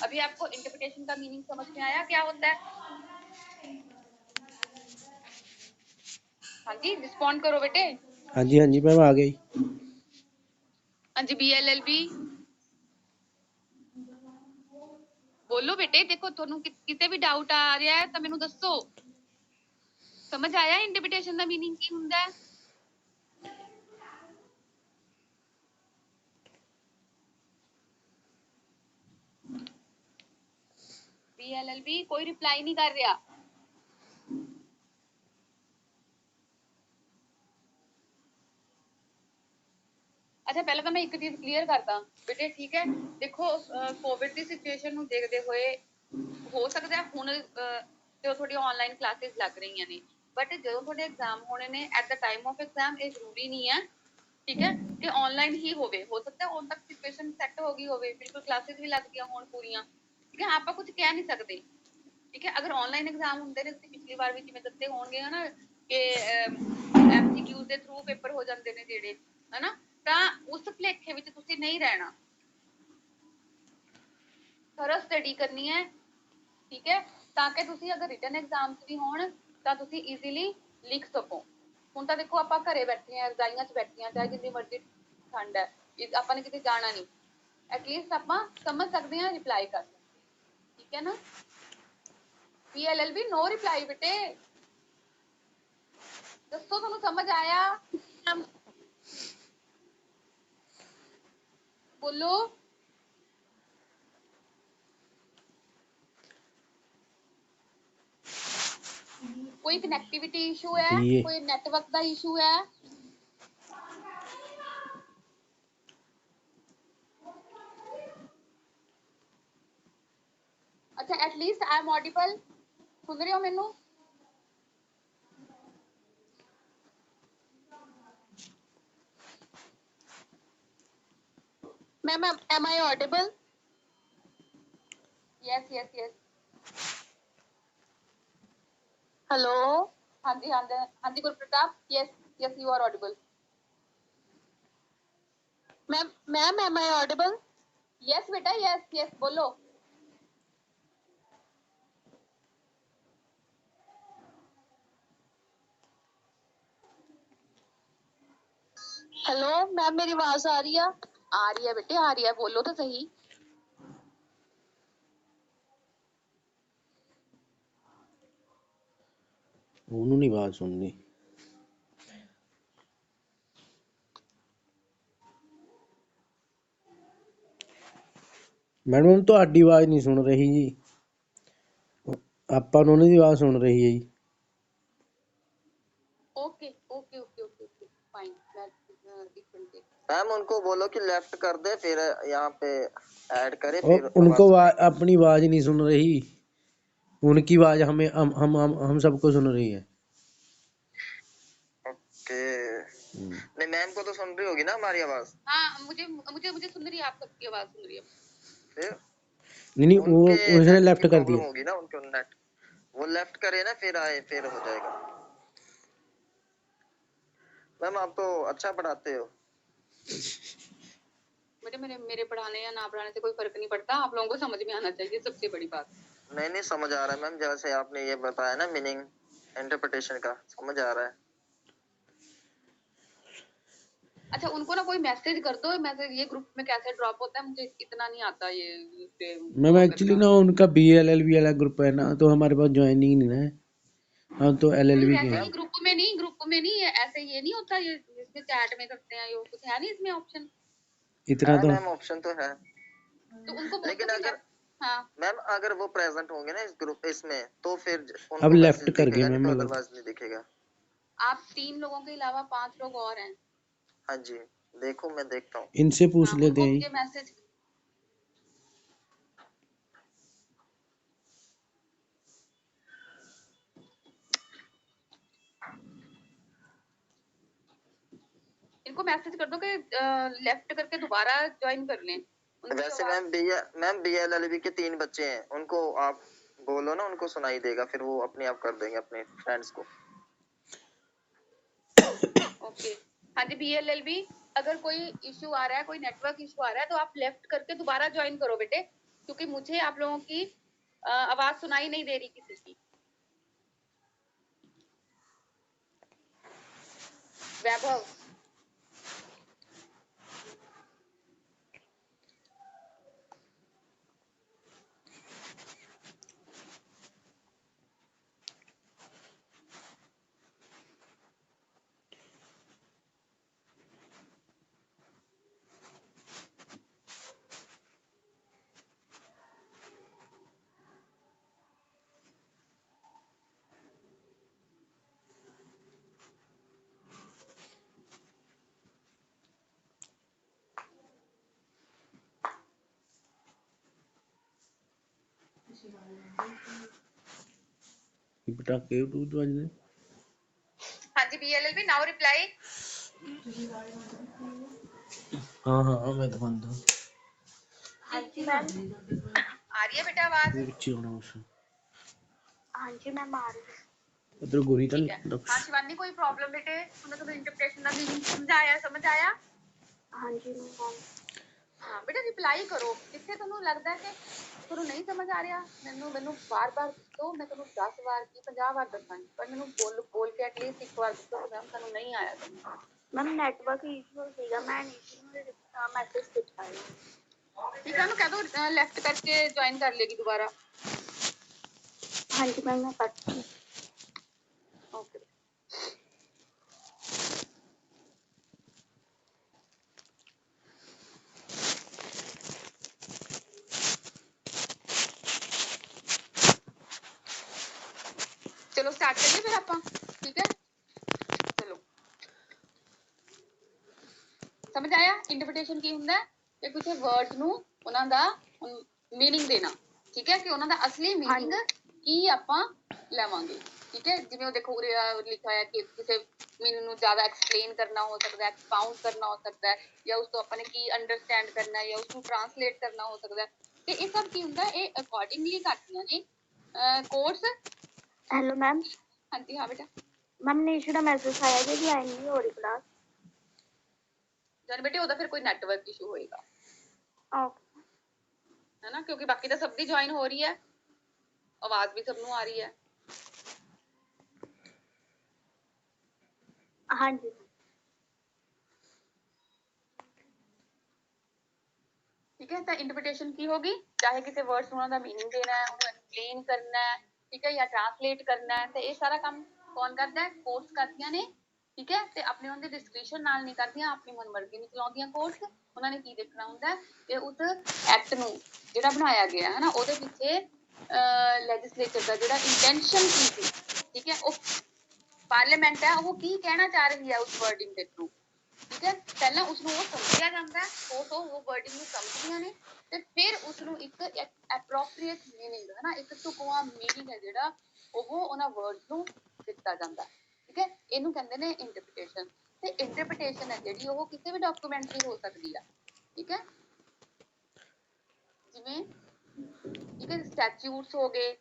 अभी आपको इंटरप्रिटेशन का मीनिंग समझ में आया क्या होता है? हाँ जी, रिस्पॉन्ड करो बेटे। हाँ जी मैम आ गई। हाँ जी, BLLB बोलो बेटे। देखो ਤੁਹਾਨੂੰ ਕਿਤੇ ਵੀ ਡਾਊਟ ਆ ਰਿਹਾ ਹੈ ਤਾਂ ਮੈਨੂੰ ਦੱਸੋ। ਸਮਝ ਆਇਆ ਇੰਟਰਪ੍ਰੀਟੇਸ਼ਨ ਦਾ मीनिंग ਕੀ ਹੁੰਦਾ ਹੈ? BLLB कोई रिप्लाई नहीं कर रहा। अच्छा पहले तो मैं एक चीज क्लीयर करता बेटे, ठीक है। देखो कोविड की सिचुएशन ਨੂੰ ਦੇਖਦੇ ਹੋਏ ਹੋ ਸਕਦਾ ਹੈ ਹੁਣ ਜੋ ਤੁਹਾਡੀ ਆਨਲਾਈਨ ਕਲਾਸਿਸ ਲੱਗ ਰਹੀਆਂ ਨੇ, ਬਟ ਜਦੋਂ ਤੁਹਾਡੇ ਐਗਜ਼ਾਮ ਹੋਣੇ ਨੇ at the time of exam ਇਹ ਜ਼ਰੂਰੀ ਨਹੀਂ ਹੈ, ਠੀਕ ਹੈ, ਕਿ ਆਨਲਾਈਨ ਹੀ ਹੋਵੇ। ਹੋ ਸਕਦਾ ਹੈ ਉਨ ਤੱਕ ਸਿਚੁਏਸ਼ਨ ਸੈੱਟ ਹੋ ਗਈ ਹੋਵੇ, ਬਿਲਕੁਲ ਕਲਾਸਿਸ ਵੀ ਲੱਗ ਗਈਆਂ ਹੋਣ ਪੂਰੀਆਂ, ਠੀਕ ਹੈ। ਆਪਾਂ ਕੁਝ ਕਹਿ ਨਹੀਂ ਸਕਦੇ, ਠੀਕ ਹੈ। ਅਗਰ ਆਨਲਾਈਨ ਐਗਜ਼ਾਮ ਹੁੰਦੇ ਨੇ, ਤੁਸੀਂ ਪਿਛਲੀ ਵਾਰ ਵੀ ਜਿਵੇਂ ਦੱਸੇ ਹੋਣਗੇ ਹਨਾ ਕਿ MCQs ਦੇ ਥਰੂ ਪੇਪਰ ਹੋ ਜਾਂਦੇ ਨੇ ਜਿਹੜੇ, ਹਨਾ, ਤਾਂ ਉਸ ਭੁਲੇਖੇ ਵਿੱਚ ਤੁਸੀਂ ਨਹੀਂ ਰਹਿਣਾ। ਥੋੜਾ ਸਟੱਡੀ ਕਰਨੀ ਹੈ, ਠੀਕ ਹੈ, ਤਾਂ ਕਿ ਤੁਸੀਂ ਅਗਰ ਰਿਟਨ ਐਗਜ਼ਾਮਸ ਵੀ ਹੋਣ ਤਾਂ ਤੁਸੀਂ ਈਜ਼ੀਲੀ ਲਿਖ ਸਕੋ। ਹੁਣ ਤਾਂ ਦੇਖੋ ਆਪਾਂ ਘਰੇ ਬੈਠੇ ਆ, ਰਜ਼ਾਈਆਂ 'ਚ ਬੈਠੇ ਆ, ਚਾਹੇ ਜਿੰਨੀ ਮਰਜ਼ੀ ਠੰਡ ਹੈ, ਆਪਾਂ ਨੇ ਕਿਤੇ ਜਾਣਾ ਨਹੀਂ, ਐਟਲੀਸਟ ਆਪਾਂ ਸਮਝ ਸਕਦੇ ਹਾਂ, ਰਿਪਲਾਈ ਕਰ ਸਕਦੇ, ਠੀਕ ਹੈ ਨਾ। BLLB नो रिप्लाई बेटे, दसो ਤੁਹਾਨੂੰ समझ आया? बोलो। कोई कनेक्टिविटी इशू है, कोई नेटवर्क का इशू है? अच्छा एटलीस्ट आई एम ऑडिबल, सुन रहे हो मैनू? Ma'am am I audible? Yes yes yes. Hello. हाँ जी हाँ जी हाँ जी Gurpratap, yes yes you are audible. Ma'am am I audible? Yes बेटा यस यस बोलो। हेलो मैम मेरी आवाज आ रही है? आ रही है बेटे, आ रही है, बोलो तो सही। ਉਹਨੂੰ ਨਹੀਂ ਆਵਾਜ਼ ਸੁਣਨੀ। ਮੈਡਮ ਤੁਹਾਡੀ ਆਵਾਜ਼ ਨਹੀਂ ਸੁਣ ਰਹੀ ਜੀ, ਆਪਾਂ ਨੂੰ ਉਹਨਾਂ ਦੀ ਆਵਾਜ਼ ਸੁਣ ਰਹੀ ਹੈ ਜੀ। Okay okay okay okay okay fine. Ma'am उनको बोलो कि लेफ्ट कर दे, फिर यहाँ पे ऐड करे, फिर उनको अपनी आवाज नहीं सुन रही, उनकी आवाज हमें हम सबको सुन रही है। ओके नहीं, मैम को तो सुन रही होगी ना हमारी आवाज? हाँ मुझे मुझे मुझे सुन रही है, आप सबकी आवाज सुन रही है। फिर नहीं वो उसने लेफ्ट कर दिया होगी ना उनके नेट, वो लेफ्ट करे ना फिर आए, फिर हो जाएगा। मैम आप तो अच्छा पढ़ाते हो। बेटे मेरे पढ़ाने या ना पढ़ाने से कोई फर्क नहीं पड़ता, आप लोगों को समझ में आना चाहिए, सबसे बड़ी बात। नहीं समझ आ रहा है मैम, जैसे आपने ये बताया ना मीनिंग इंटरप्रिटेशन का, समझ आ रहा है। अच्छा उनको ना कोई मैसेज कर दो, मैसेज ये ग्रुप में कैसे ड्रॉप होता है, मुझे इतना नहीं आता ये। मैम एक्चुअली ना उनका BLLB वाला ग्रुप है ना, तो हमारे पास ज्वाइनिंग नहीं है, हम तो LLB के हैं। ग्रुप में नहीं ऐसे ये नहीं होता, ये जिसमें चैट में करते हैं, ये कुछ है नहीं इसमें ऑप्शन? इतना तो मैम ऑप्शन तो है, तो उनको लेकिन अगर हाँ मैम अगर वो प्रेजेंट होंगे ना इस ग्रुप इसमें, तो फिर उनको अब लेफ्ट कर गए मैम, तो अदरवाइज नहीं दिखेगा। आप 3 लोगों के अलावा 5 लोग और हैं। हाँ जी देखो, मैं देखता हूँ, इनसे पूछ लेते हैं। मुझे मैसेज इनको मैसेज कर दो कि लेफ्ट करके दोबारा ज्वाइन कर लें। वैसे मैम BLLB के 3 बच्चे हैं, उनको आप बोलो ना, उनको सुनाई देगा, फिर वो अपने आप कर देंगे अपने फ्रेंड्स को। ओके हाँ जी BLLB, अगर कोई इशू आ रहा है, कोई नेटवर्क इशू आ रहा है, तो आप लेफ्ट करके दोबारा ज्वाइन करो बेटे। क्योंकि मुझे आप लोगों की आवाज सुनाई नहीं दे रही किसी की। वैभव, पटाखे टूट बजने। हाँ जी BLLB नाउ रिप्लाई। हाँ हाँ मैं तो बंद हूँ। हाँ जी मैम। आ रही है बेटा आवाज? ये बच्ची होना उसे हाँ जी मैम आ रही है। उधर गोरी ठीक है। हाँ शिवानी, कोई प्रॉब्लम बेटे? तुमने तुम्हें इंटरप्रिटेशन का मीनिंग समझ आया? हाँ जी मैम। हाँ बेटा रिप्लाई करो। जिथे ਤੁਹਾਨੂੰ ਲੱਗਦਾ ਕਿ ਤੁਹਾਨੂੰ ਨਹੀਂ ਸਮਝ ਆ ਰਿਹਾ, ਮੈਨੂੰ ਬਾਰ-ਬਾਰ ਦੱਸੋ। ਮੈਂ ਤੁਹਾਨੂੰ 10 ਵਾਰ ਕੀ 50 ਵਾਰ ਦੱਸਾਂਗੀ, ਪਰ ਮੈਨੂੰ ਬੋਲ ਕੇ ਐਟਲੀਸਟ ਇੱਕ ਵਾਰ ਦੱਸੋ ਕਿ ਮੈਮ ਤੁਹਾਨੂੰ ਨਹੀਂ ਆਇਆ ਸਮਝ। मैम नेटवर्क इशू ਸੀਗਾ, ਮੈਂ ਨੀਸ਼ੂ ਨੂੰ ਮੈਸੇਜ ਕੀਤਾ ਹੈ। ਠੀਕ ਹੈ, ਉਹਨੂੰ ਕਹਿ ਦੋ ਲੈਫਟ ਕਰਕੇ ਜੁਆਇਨ ਕਰ ਲੇਗੀ ਦੁਬਾਰਾ। हाँ जी मैम मैं करती हूँ। ਓਕੇ। ਚਲੋ ਸਟਾਰਟ ਕਰੀਏ ਫਿਰ ਆਪਾਂ। ਠੀਕ ਹੈ ਚਲੋ। ਸਮਝ ਆਇਆ ਇੰਟਰਪ੍ਰੀਟੇਸ਼ਨ ਕੀ ਹੁੰਦਾ ਹੈ? ਕਿ ਕਿਸੇ ਵਰਡ ਨੂੰ ਉਹਨਾਂ ਦਾ ਮੀਨਿੰਗ ਦੇਣਾ। ਠੀਕ ਹੈ, ਕਿ ਉਹਨਾਂ ਦਾ ਅਸਲੀ ਮੀਨਿੰਗ ਕੀ ਆਪਾਂ ਲਵਾਂਗੇ। ਠੀਕ ਹੈ, ਜਿਵੇਂ ਉਹ ਦੇਖੋ ਉਰੇ ਲਿਖਿਆ ਹੋਇਆ ਕਿ ਕਿਸੇ ਮੀਨਿੰਗ ਨੂੰ ਜ਼ਿਆਦਾ ਐਕਸਪਲੇਨ ਕਰਨਾ ਹੋ ਸਕਦਾ ਹੈ, ਐਕਸਪਾਊਂਡ ਕਰਨਾ ਹੋ ਸਕਦਾ ਹੈ, ਜਾਂ ਉਸ ਤੋਂ ਆਪਾਂ ਨੇ ਕੀ ਅੰਡਰਸਟੈਂਡ ਕਰਨਾ ਹੈ, ਜਾਂ ਉਸ ਨੂੰ ਟ੍ਰਾਂਸਲੇਟ ਕਰਨਾ ਹੋ ਸਕਦਾ ਹੈ। ਤੇ ਇਹ ਸਭ ਕੀ ਹੁੰਦਾ, ਇਹ ਅਕੋਰਡਿੰਗਲੀ ਕਰਦੀਆਂ ਨੇ ਕੋਰਸ। Hello ma'am. हाँ जी हाँ बेटा। मैम नीशू का मैसेज आया कि ज्वाइन नहीं हो रही क्लास। जान बेटे ਉਹਦਾ ਫਿਰ ਕੋਈ ਨੈਟਵਰਕ ਇਸ਼ੂ ਹੋਏਗਾ। ओके। है ना, क्योंकि बाकी तो सबकी ज्वाइन हो रही है, आवाज भी सबनों आ रही है। हाँ जी। ठीक है, तो इंटरप्रिटेशन की होगी, चाहे किसी वर्ड्स ਨੂੰ ਦਾ मीनिंग देना है, ਉਹਨੂੰ एक्सप्लेन करना है, ठीक है, या ट्रांसलेट करना है, ਤੇ ਇਹ ਸਾਰਾ ਕੰਮ ਕੌਣ ਕਰਦਾ ਹੈ? ਕੋਰਸ ਕਰਦੀਆਂ ਨੇ। ਠੀਕ ਹੈ, ਤੇ ਆਪਣੇ ਉਹਨਾਂ ਦੇ ਡਿਸਕ੍ਰਿਪਸ਼ਨ ਨਾਲ ਨਹੀਂ ਕਰਦੀਆਂ, ਆਪਣੀ ਮਨਮਰਜ਼ੀ ਨਹੀਂ ਚਲਾਉਂਦੀਆਂ ਕੋਰਸ। ਉਹਨਾਂ ਨੇ ਕੀ ਦੇਖਣਾ ਹੁੰਦਾ ਕਿ ਉਸ ਐਕਟ ਨੂੰ ਜਿਹੜਾ ਬਣਾਇਆ ਗਿਆ ਹੈ ਨਾ, ਉਹਦੇ ਪਿੱਛੇ ਲੈਜਿਸਲੇਚਰ ਦਾ ਜਿਹੜਾ ਇੰਟੈਂਸ਼ਨ ਕੀ ਸੀ। ਠੀਕ ਹੈ, ਉਹ ਪਾਰਲੀਮੈਂਟ ਹੈ, ਉਹ ਕੀ ਕਹਿਣਾ ਚਾਹ ਰਹੀ ਹੈ ਉਸ ਵਰਡਿੰਗ ਦੇ ਥਰੂ। ਠੀਕ ਹੈ, ਪਹਿਲਾਂ ਉਸਨੂੰ ਉਹ ਸਮਝਿਆ ਜਾਂਦਾ ਹੈ, ਉਹ ਵਰਡਿੰਗ ਨੂੰ ਸਮਝਦੀਆਂ ਨੇ, ਤੇ ਫਿਰ ਉਸਨੂੰ ਇੱਕ ਐਪਰੋਪਰੀਏਟ ਮੀਨਿੰਗ ਹੈ ਨਾ, ਇੱਕ ਢੁਕਵਾਂ ਮੀਨਿੰਗ ਹੈ ਜਿਹੜਾ ਉਹ ਉਹਨਾਂ ਵਰਡਸ ਨੂੰ ਦਿੱਤਾ ਜਾਂਦਾ। ਠੀਕ ਹੈ, ਇਹਨੂੰ ਕਹਿੰਦੇ ਨੇ ਇੰਟਰਪ੍ਰੀਟੇਸ਼ਨ। ਤੇ ਇੰਟਰਪ੍ਰੀਟੇਸ਼ਨ ਹੈ ਜਿਹੜੀ ਉਹ ਕਿਸੇ ਵੀ ਡਾਕੂਮੈਂਟ ਦੀ ਹੋ ਸਕਦੀ ਆ। ਠੀਕ ਹੈ, ਜਿਵੇਂ ਠੀਕ ਹੈ ਸਟੈਚਿਊਟਸ ਹੋ ਗਏ,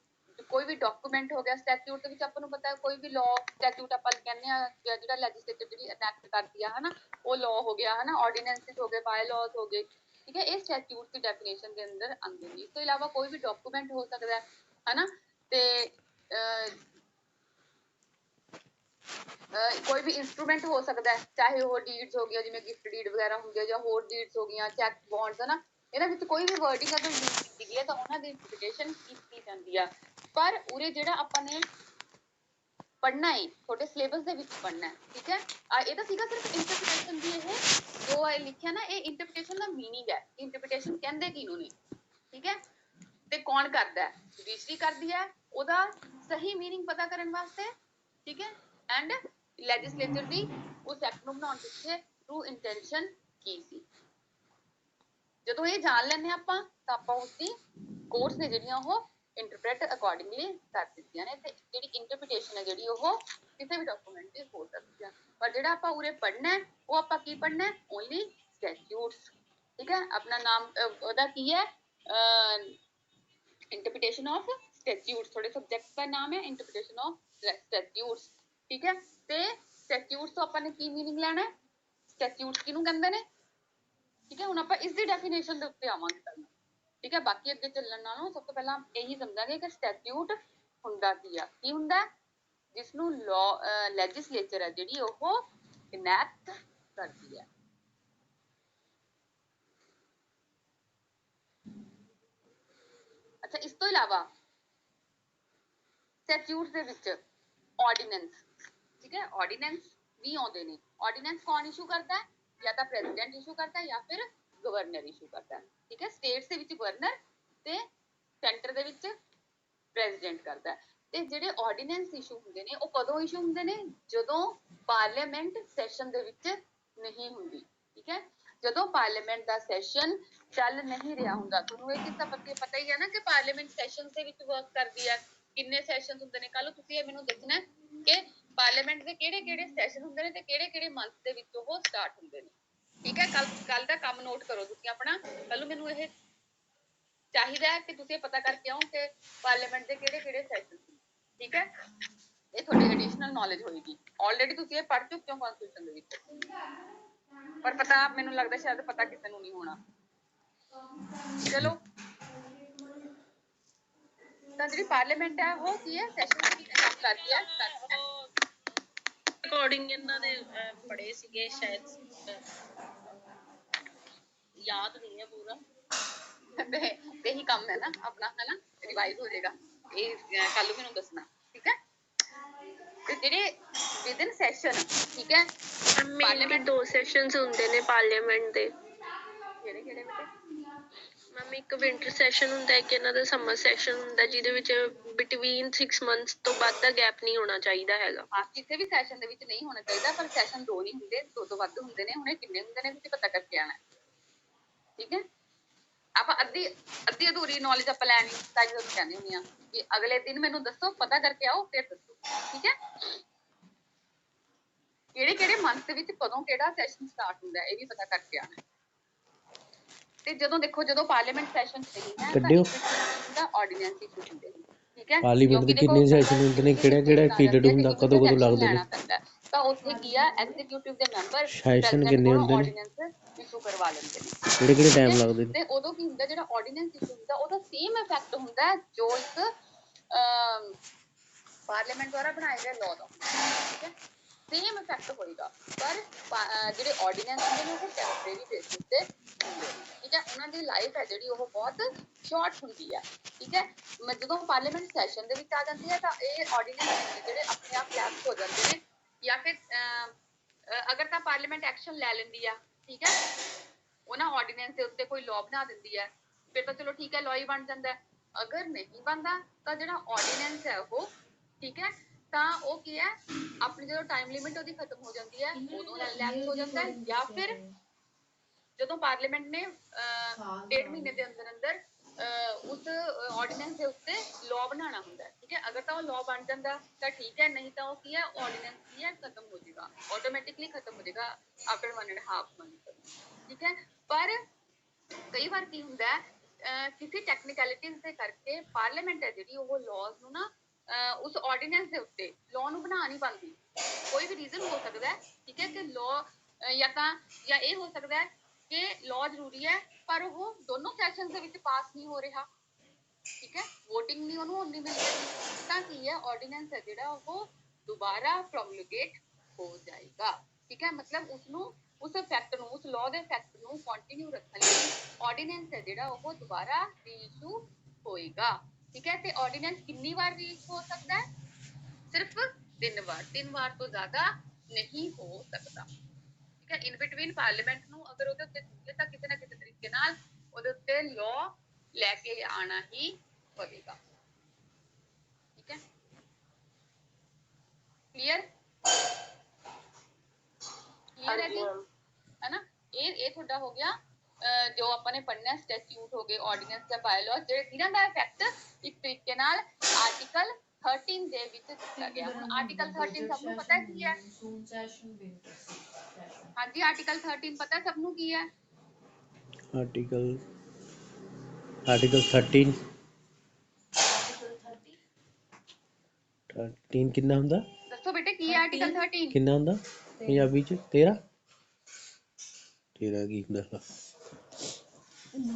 ਕੋਈ ਵੀ ਡਾਕੂਮੈਂਟ ਹੋ ਗਿਆ। ਸਟੈਚਿਊਟ ਦੇ ਵਿੱਚ ਆਪਾਂ ਨੂੰ ਪਤਾ ਹੈ ਕੋਈ ਵੀ ਲਾਅ ਸਟੈਚਿਊਟ ਆਪਾਂ ਕਹਿੰਦੇ ਆ ਜਿਹੜਾ ਲੈਜਿਸਲੇਚਰ ਜਿਹੜੀ ਇਨੈਕਟ ਕਰਦੀ ਆ ਹਨਾ, ਉਹ ਲਾਅ ਹੋ ਗਿਆ ਹਨਾ, ਆਰਡੀਨੈਂਸਿਸ ਹੋ ਗਏ, ਬਾਈ ਲਾਅਸ ਹੋ ਗਏ। ਠੀਕ ਹੈ, ਇਹ ਸਟੈਚਿਊਟ ਦੀ ਡੈਫੀਨੇਸ਼ਨ ਦੇ ਅੰਦਰ ਆਉਂਦੇ ਨੇ। ਇਸ ਤੋਂ ਇਲਾਵਾ ਕੋਈ ਵੀ ਡਾਕੂਮੈਂਟ ਹੋ ਸਕਦਾ ਹੈ ਹਨਾ, ਤੇ ਕੋਈ ਵੀ ਇੰਸਟਰੂਮੈਂਟ ਹੋ ਸਕਦਾ ਹੈ, ਚਾਹੇ ਉਹ ਡੀਡਸ ਹੋ ਗਈਆਂ ਜਿਵੇਂ ਗਿਫਟ ਡੀਡ ਵਗੈਰਾ ਹੁੰਦੀ ਹੈ, ਜਾਂ ਹੋਰ ਡੀਡਸ ਹੋ ਗਈਆਂ, ਚੈੱਕ ਬੌਂਡਸ ਹਨਾ। ਇਹਨਾਂ ਵਿੱਚ ਕੋਈ ਵੀ ਵਰਡਿੰਗ ਅਗਰ ਯੂਜ਼ ਕੀਤੀ ਗਈ ਹੈ ਤਾਂ ਉਹਨਾਂ ਦੀ ਇੰਟਰਪ੍ਰੀਟੇਸ਼ਨ ਕੀਤੀ ਜਾਂਦੀ ਆ। ਪਰ ਉਰੇ ਜਿਹੜਾ ਆਪਾਂ ਨੇ ਪੜ੍ਹਨਾ ਹੈ ਤੁਹਾਡੇ ਸਿਲੇਬਸ ਦੇ ਵਿੱਚ ਪੜ੍ਹਨਾ ਹੈ। ਠੀਕ ਹੈ, ਇਹ ਤਾਂ ਸੀਗਾ ਸਿਰਫ ਇੰਟਰਪ੍ਰੀਟੇਸ਼ਨ ਦੀ, ਇਹ ਜੋ ਹੈ ਲਿਖਿਆ ਨਾ, ਇਹ ਇੰਟਰਪ੍ਰੀਟੇਸ਼ਨ ਦਾ ਮੀਨਿੰਗ ਹੈ। ਇੰਟਰਪ੍ਰੀਟੇਸ਼ਨ ਕਹਿੰਦੇ ਕਿਹਨੂੰ ਨੇ? ਠੀਕ ਹੈ, ਤੇ ਕੌਣ ਕਰਦਾ ਹੈ? ਜੁਡੀਸ਼ਰੀ ਕਰਦੀ ਹੈ ਉਹਦਾ ਸਹੀ ਮੀਨਿੰਗ ਪਤਾ ਕਰਨ ਵਾਸਤੇ। ਠੀਕ ਹੈ, ਐਂਡ ਲੈਜਿਸਲੇਚਰ ਦੀ ਉਸ ਐਕਟ ਨੂੰ ਬਣਾਉਣ ਪਿੱਛੇ ਟਰੂ ਇੰਟੈਂਸ਼ਨ ਕੀ ਸੀ। ਜਦੋਂ ਇਹ ਜਾਣ ਲੈਂਦੇ ਆਪਾਂ ਤਾਂ ਆਪਾਂ ਉਸਦੀ ਕੋਰਸ ਨੇ ਜਿਹੜੀਆਂ ਉਹ ਇੰਟਰਪ੍ਰੀਟ ਅਕੋਰਡਿੰਗਲੀ ਕਰ ਦਿੱਤੀਆਂ ਨੇ। ਤੇ ਜਿਹੜੀ ਇੰਟਰਪ੍ਰੀਟੇਸ਼ਨ ਹੈ ਜਿਹੜੀ ਉਹ ਕਿਸੇ ਵੀ ਡਾਕੂਮੈਂਟ ਦੀ ਹੋ ਸਕਦੀ ਹੈ। ਪਰ ਜਿਹੜਾ ਆਪਾਂ ਉਰੇ ਪੜ੍ਹਨਾ ਹੈ ਉਹ ਆਪਾਂ ਕੀ ਪੜ੍ਹਨਾ ਹੈ? Only statutes. ਠੀਕ ਹੈ, ਆਪਣਾ ਨਾਮ ਉਹਦਾ ਕੀ ਹੈ? Interpretation of statutes. ਤੁਹਾਡੇ ਸਬਜੈਕਟ ਦਾ ਨਾਮ ਹੈ ਇੰਟਰਪ੍ਰੀਟੇਸ਼ਨ ਆਫ ਸਟੈਚਿਊਟਸ। ਠੀਕ ਹੈ, ਤੇ ਸਟੈਚਿਊਟਸ ਤੋਂ ਆਪਾਂ ਨੇ ਕੀ ਮੀਨਿੰਗ ਲੈਣਾ ਹੈ? ਸਟੈਚਿਊਟਸ ਕਿਹਨੂੰ ਕਹਿੰਦੇ ਨੇ? ਠੀਕ ਹੈ, ਹੁਣ ਆਪਾਂ ਇਸ ਦੀ ਡੈਫੀਨੇਸ਼ਨ ਦੇ ਉੱਤੇ ਆਵਾਂਗੇ ਪਹਿਲਾਂ। ਠੀਕ ਹੈ। ਬਾਕੀ ਅੱਗੇ ਚੱਲਣ ਨਾਲੋਂ ਸਭ ਤੋਂ ਪਹਿਲਾਂ ਇਹੀ ਸਮਝਾਂਗੇ ਕਿ ਸਟੈਚਿਊਟ ਹੁੰਦਾ ਕੀ ਆ, ਕੀ ਹੁੰਦਾ, ਜਿਸ ਨੂੰ ਲੈਜਿਸਲੇਚਰ ਹੈ ਜਿਹੜੀ ਉਹ ਇਨੈਕਟ ਕਰਦੀ ਹੈ। ਅੱਛਾ, ਇਸ ਤੋਂ ਇਲਾਵਾ ਸਟੈਚਿਊਟ ਦੇ ਵਿੱਚ ਆਰਡੀਨੈਂਸ, ਠੀਕ ਹੈ, ਆਰਡੀਨੈਂਸ ਵੀ ਆਉਂਦੇ ਨੇ। ਆਰਡੀਨੈਂਸ ਕੌਣ ਇਸ਼ੂ ਕਰਦਾ ਹੈ? ਜਾਂ ਤਾਂ ਪ੍ਰੈਜ਼ੀਡੈਂਟ ਇਸ਼ੂ ਕਰਦਾ ਹੈ ਜਾਂ ਫਿਰ ਗਵਰਨਰ ਇਸ਼ੂ ਕਰਦਾ ਹੈ, ਠੀਕ ਹੈ। ਸਟੇਟਸ ਦੇ ਵਿੱਚ ਗਵਰਨਰ ਤੇ ਸੈਂਟਰ ਦੇ ਵਿੱਚ ਪ੍ਰੈਜ਼ੀਡੈਂਟ ਕਰਦਾ ਹੈ। ਤੇ ਜਿਹੜੇ ਆਰਡੀਨੈਂਸ ਇਸ਼ੂ ਹੁੰਦੇ ਨੇ ਉਹ ਕਦੋਂ ਇਸ਼ੂ ਹੁੰਦੇ ਨੇ? ਜਦੋਂ ਪਾਰਲੀਮੈਂਟ ਸੈਸ਼ਨ ਦੇ ਵਿੱਚ ਨਹੀਂ ਹੁੰਦੀ, ਠੀਕ ਹੈ। ਜਦੋਂ ਪਾਰਲੀਮੈਂਟ ਦਾ ਸੈਸ਼ਨ ਚੱਲ ਨਹੀਂ ਰਿਹਾ ਹੁੰਦਾ, ਤੁਹਾਨੂੰ ਇਹ ਚੀਜ਼ ਤਾਂ ਪਤਾ ਹੀ ਹੈ ਨਾ ਕਿ ਪਾਰਲੀਮੈਂਟ ਸੈਸ਼ਨ ਦੇ ਵਿੱਚ ਵਰਕ ਕਰਦੀ ਹੈ। ਕਿੰਨੇ ਸੈਸ਼ਨ ਹੁੰਦੇ ਨੇ? ਕੱਲ ਤੁਸੀਂ ਇਹ ਮੈਨੂੰ ਦੱਸਣਾ ਕਿ ਪਾਰਲੀਮੈਂਟ ਦੇ ਕਿਹੜੇ ਕਿਹੜੇ ਸੈਸ਼ਨ ਹੁੰਦੇ ਨੇ ਤੇ ਕਿਹੜੇ ਕਿਹੜੇ ਮੰਥ ਦੇ ਵਿੱਚ ਉਹ ਸਟਾਰਟ ਹੁੰਦੇ ਨੇ, ਠੀਕ ਹੈ। ਕੱਲ ਦਾ ਕੰਮ ਨੋਟ ਕਰੋ ਤੁਸੀਂ ਆਪਣਾ। ਕੱਲ ਮੈਨੂੰ ਇਹ ਚਾਹੀਦਾ ਹੈ ਕਿ ਤੁਸੀਂ ਇਹ ਪਤਾ ਕਰਕੇ ਆਓ ਕਿ ਪਾਰਲੀਮੈਂਟ ਦੇ ਕਿਹੜੇ ਕਿਹੜੇ ਸੈਸ਼ਨ, ਠੀਕ ਹੈ। ਇਹ ਤੁਹਾਡੀ ਐਡੀਸ਼ਨਲ ਨੌਲੇਜ ਹੋਏਗੀ। ਆਲਰੇਡੀ ਤੁਸੀਂ ਇਹ ਪੜ੍ਹ ਚੁੱਕੇ ਹੋ ਕਨਸਟੀਟਿਊਸ਼ਨ ਦੇ ਵਿੱਚ, ਪਰ ਪਤਾ ਮੈਨੂੰ ਲੱਗਦਾ ਸ਼ਾਇਦ ਪਤਾ ਕਿਸੇ ਨੂੰ ਨਹੀਂ ਹੋਣਾ। ਚਲੋ, ਤਾਂ ਜਿਹੜੀ ਪਾਰਲੀਮੈਂਟ ਹੈ ਉਹ ਕੀ ਹੈ? ਸੈਸ਼ਨ ਦੀ ਕੰਮ ਕਰਦੀ ਹੈ। ਅਕੋਰਡਿੰਗ ਇਹਨਾਂ ਦੇ ਪੜ੍ਹੇ ਸੀਗੇ ਸ਼ਾਇਦ, ਯਾਦ ਨਹੀਂ ਹੈ ਪੂਰਾ। ਤੇ ਇਹੀ ਕੰਮ ਹੈ ਨਾ ਆਪਣਾ, ਹੈ ਨਾ, ਰਿਵਾਈਜ਼ ਹੋ ਜਾਏਗਾ। ਇਹ ਕੱਲ ਨੂੰ ਮੈਨੂੰ ਦੱਸਣਾ, ਠੀਕ ਹੈ। ਤੇ ਜਿਹੜੇ ਵਿਦਨ ਸੈਸ਼ਨ, ਠੀਕ ਹੈ, ਮੇਨਲੀ 2 ਸੈਸ਼ਨਸ ਹੁੰਦੇ ਨੇ ਪਾਰਲੀਮੈਂਟ ਦੇ। ਕਿਹੜੇ ਕਿਹੜੇ ਬੇਟੇ? ਮੈਮ ਇੱਕ ਵਿੰਟਰ ਸੈਸ਼ਨ ਹੁੰਦਾ ਹੈ, ਇੱਕ ਇਹਨਾਂ ਦਾ ਸਮਰ ਸੈਸ਼ਨ ਹੁੰਦਾ, ਜਿਹਦੇ ਵਿੱਚ ਬਿਟਵੀਨ 6 months ਤੋਂ ਵੱਧ ਦਾ ਗੈਪ ਨਹੀਂ ਹੋਣਾ ਚਾਹੀਦਾ ਹੈਗਾ। ਹਾਂ, ਕਿਸੇ ਵੀ ਸੈਸ਼ਨ ਦੇ ਵਿੱਚ ਨਹੀਂ ਹੋਣਾ ਚਾਹੀਦਾ, ਪਰ ਸੈਸ਼ਨ 2 ਨਹੀਂ ਹੁੰਦੇ, 2 ਤੋਂ ਵੱਧ ਹੁੰਦੇ ਨੇ। ਹੁਣੇ ਕਿੰਨੇ ਹੁੰਦੇ ਨੇ ਤੁਸੀਂ ਪਤਾ ਕਰਕੇ ਆਣਾ, ਠੀਕ ਹੈ। ਆਪਾਂ ਅੱਧੀ ਅਧੂਰੀ ਨੌਲੇਜ ਆਪਾਂ ਲੈਣੀ ਤਾਂ ਜਦੋਂ ਕਹਿੰਦੇ ਹੁੰਦੇ ਆ ਕਿ ਅਗਲੇ ਦਿਨ ਮੈਨੂੰ ਦੱਸੋ, ਪਤਾ ਕਰਕੇ ਆਓ ਫਿਰ ਦੱਸੋ, ਠੀਕ ਹੈ। ਕਿਹੜੇ ਕਿਹੜੇ ਮੰਥ ਦੇ ਵਿੱਚ ਕਦੋਂ ਕਿਹੜਾ ਸੈਸ਼ਨ ਸਟਾਰਟ ਹੁੰਦਾ ਇਹ ਵੀ ਪਤਾ ਕਰਕੇ ਆਣਾ। ਤੇ ਜਦੋਂ ਦੇਖੋ, ਜਦੋਂ ਪਾਰਲੀਮੈਂਟ ਸੈਸ਼ਨ ਨਹੀਂ ਹੈ ਤਾਂ ਆਰਡੀਨੈਂਸ ਇਸ਼ੂ ਹੁੰਦੇ ਨੇ, ਠੀਕ ਹੈ। ਪਾਰਲੀਮੈਂਟ ਦੇ ਕਿੰਨੇ ਸੈਸ਼ਨ ਹੁੰਦੇ ਨੇ, ਕਿਹੜਾ ਕਿਹੜਾ ਪੀਰੀਅਡ ਹੁੰਦਾ, ਕਦੋਂ ਕਦੋਂ ਲੱਗਦੇ ਨੇ? ਤਾਂ ਉੱਥੇ ਕੀ ਆ, ਐਗਜ਼ੀਕਿਊਟਿਵ ਦੇ ਮੈਂਬਰ ਸੈਸ਼ਨ ਕਿੰਨੇ ਹੁੰਦੇ ਨੇ, ਆਰਡੀਨੈਂਸ ਇਸ਼ੂ ਕਰਵਾ ਲੈਂਦੇ ਨੇ, ਕਿਹੜੇ ਕਿਹੜੇ ਟਾਈਮ ਲੱਗਦੇ ਨੇ? ਤੇ ਉਦੋਂ ਕੀ ਹੁੰਦਾ, ਜਿਹੜਾ ਆਰਡੀਨੈਂਸ ਇਸ਼ੂ ਹੁੰਦਾ ਉਹਦਾ ਸੇਮ ਇਫੈਕਟ ਹੁੰਦਾ ਜੋ ਇੱਕ ਪਾਰਲੀਮੈਂਟ ਦੁਆਰਾ ਬਣਾਏ ਗਏ ਲਾਅ ਦਾ, ਠੀਕ ਹੈ। ਸੇਮ ਇਫੈਕਟ ਹੋਏਗਾ, ਪਰ ਜਿਹੜੇ ਆਰਡੀਨੈਂਸ ਹੁੰਦੇ ਨੇ ਉਹ ਟੈਂਪਰੇਰੀ ਬੇਸਿਸ ਤੇ ਹੁੰਦੇ ਨੇ, ਠੀਕ ਹੈ। ਉਹਨਾਂ ਦੀ ਲਾਈਫ ਹੈ ਜਿਹੜੀ ਉਹ ਬਹੁਤ ਸ਼ਾਰਟ ਹੁੰਦੀ ਹੈ, ਠੀਕ ਹੈ। ਜਦੋਂ ਪਾਰਲੀਮੈਂਟ ਸੈਸ਼ਨ ਦੇ ਵਿੱਚ ਆ ਜਾਂਦੀ ਹੈ ਤਾਂ ਇਹ ਆਰਡੀਨੈਂਸ ਜਿਹੜੇ ਆਪਣੇ ਆਪ ਲੈਪਸ ਹੋ ਜਾਂਦੇ ਨੇ, ਜਾਂ ਫਿਰ ਅਗਰ ਤਾਂ ਪਾਰਲੀਮੈਂਟ ਐਕਸ਼ਨ ਲੈ ਲੈਂਦੀ ਆ, ਠੀਕ ਹੈ, ਉਹਨਾਂ ਆਰਡੀਨੈਂਸ ਦੇ ਉੱਤੇ ਕੋਈ ਲਾਅ ਬਣਾ ਦਿੰਦੀ ਹੈ, ਫਿਰ ਤਾਂ ਚਲੋ ਠੀਕ ਹੈ, ਲਾਅ ਹੀ ਬਣ ਜਾਂਦਾ। ਅਗਰ ਨਹੀਂ ਬਣਦਾ ਤਾਂ ਜਿਹੜਾ ਆਰਡੀਨੈਂਸ ਹੈ ਉਹ, ਠੀਕ ਹੈ, ਤਾਂ ਉਹ ਕੀ ਹੈ, ਆਪਣੀ ਜਦੋਂ ਟਾਈਮ ਲਿਮਿਟ ਉਹਦੀ ਖਤਮ ਹੋ ਜਾਂਦੀ ਹੈ ਉਦੋਂ ਲੈਪਸ ਹੋ ਜਾਂਦਾ ਹੈ, ਜਾਂ ਫਿਰ ਜਦੋਂ ਪਾਰਲੀਮੈਂਟ ਨੇ 1.5 ਮਹੀਨੇ ਦੇ ਅੰਦਰ ਅੰਦਰ ਉਸ ਆਰਡੀਨੈਂਸ ਦੇ ਉੱਤੇ ਲਾਅ ਬਣਾਉਣਾ ਹੁੰਦਾ ਹੈ, ਠੀਕ ਹੈ। ਅਗਰ ਤਾਂ ਉਹ ਲਾਅ ਬਣ ਜਾਂਦਾ ਤਾਂ ਠੀਕ ਹੈ, ਨਹੀਂ ਤਾਂ ਉਹ ਕੀ ਹੈ, ਆਰਡੀਨੈਂਸ ਕੀ ਹੈ, ਖਤਮ ਹੋ ਜਾਏਗਾ, ਆਟੋਮੈਟਿਕਲੀ ਖਤਮ ਹੋ ਜਾਏਗਾ ਆਫਟਰ 1.5 month, ਠੀਕ ਹੈ। ਪਰ ਕਈ ਵਾਰ ਕੀ ਹੁੰਦਾ ਹੈ, ਕਿਸੇ ਟੈਕਨੀਕੈਲਿਟੀਜ਼ ਦੇ ਕਰਕੇ ਪਾਰਲੀਮੈਂਟ ਹੈ ਜਿਹੜੀ ਉਹ ਲਾਜ਼ ਨੂੰ ਨਾ ਉਸ ਆਰਡੀਨੈਂਸ ਦੇ ਉੱਤੇ ਲਾਅ ਨੂੰ ਬਣਾ ਨਹੀਂ ਪਾਉਂਦੀ। ਕੋਈ ਵੀ ਰੀਜ਼ਨ ਹੋ ਸਕਦਾ ਹੈ, ਠੀਕ ਹੈ, ਕਿ ਲਾਅ ਜਾਂ ਇਹ ਹੋ ਸਕਦਾ ਹੈ ਕਿ ਲਾਅ ਜ਼ਰੂਰੀ ਹੈ ਪਰ ਉਹ ਦੋਨੋਂ ਸੈਸ਼ਨਸ ਦੇ ਵਿੱਚ ਪਾਸ ਨਹੀਂ ਹੋ ਰਿਹਾ, ਠੀਕ ਹੈ, ਵੋਟਿੰਗ ਨਹੀਂ ਉਹਨੂੰ ਉਨੀ ਮਿਲ ਰਹੀ, ਤਾਂ ਕੀ ਹੈ, ਆਰਡੀਨੈਂਸ ਹੈ ਜਿਹੜਾ ਉਹ ਦੁਬਾਰਾ ਪ੍ਰੋਮੂਲਗੇਟ ਹੋ ਜਾਏਗਾ, ਠੀਕ ਹੈ। ਮਤਲਬ ਉਸਨੂੰ, ਉਸ ਇਫੈਕਟ ਨੂੰ, ਉਸ ਲਾਅ ਦੇ ਇਫੈਕਟ ਨੂੰ ਕੰਟੀਨਿਊ ਰੱਖਣ ਲਈ ਆਰਡੀਨੈਂਸ ਹੈ ਜਿਹੜਾ ਉਹ ਦੁਬਾਰਾ ਰੀਇਸ਼ੂ ਹੋਏਗਾ, ਠੀਕ ਹੈ। ਤੇ ਆਰਡੀਨੈਂਸ ਕਿੰਨੀ ਵਾਰ ਰੀਇਸ਼ੂ ਹੋ ਸਕਦਾ ਹੈ? ਸਿਰਫ 3 ਵਾਰ, 3 ਵਾਰ ਤੋਂ ਜ਼ਿਆਦਾ ਨਹੀਂ ਹੋ ਸਕਦਾ, ਠੀਕ ਹੈ। ਇਨ ਬਿਟਵੀਨ ਪਾਰਲੀਮੈਂਟ ਨੂੰ ਅਗਰ ਉਹਦੇ ਉੱਤੇ ਤਾਂ ਕਿਸੇ ਨਾ ਕਿਸੇ ਤਰੀਕੇ ਨਾਲ ਉਹਦੇ ਉੱਤੇ ਲਾਅ ਲੈ ਕੇ ਆਣਾ ਹੀ ਪਵੇਗਾ, ਠੀਕ ਹੈ। ਕਲੀਅਰ ਹੈ ਜੀ, ਹੈ ਨਾ। ਇਹ ਤੁਹਾਡਾ ਹੋ ਗਿਆ ਜੋ ਆਪਾਂ ਨੇ ਪੜ੍ਹਨਾ, ਸਟੈਚਿਊਟ ਹੋ ਗਏ, ਆਰਡੀਨੈਂਸ ਜਾਂ ਬਾਇਲਾਅ, ਜਿਹੜੇ ਇਹਨਾਂ ਦਾ ਇਫੈਕਟ ਇੱਕ ਤਰੀਕੇ ਨਾਲ ਆਰਟੀਕਲ 13 ਦੇ ਵਿੱਚ ਦਿੱਤਾ ਗਿਆ। ਹੁਣ ਆਰਟੀਕਲ 13 ਸਭ ਨੂੰ ਪਤਾ ਕੀ ਹੈ? ਹਾਂਜੀ, ਆਰਟੀਕਲ 13 ਪਤਾ ਸਭ ਨੂੰ ਕੀ ਹੈ? ਆਰਟੀਕਲ 13 ਕਿੰਨਾ ਹੁੰਦਾ? ਦੱਸੋ ਬੇਟੇ ਕੀ ਹੈ ਆਰਟੀਕਲ 13? ਕਿੰਨਾ ਹੁੰਦਾ ਪੰਜਾਬੀ ਚ? 13 ਕੀ ਹੁੰਦਾ? मैम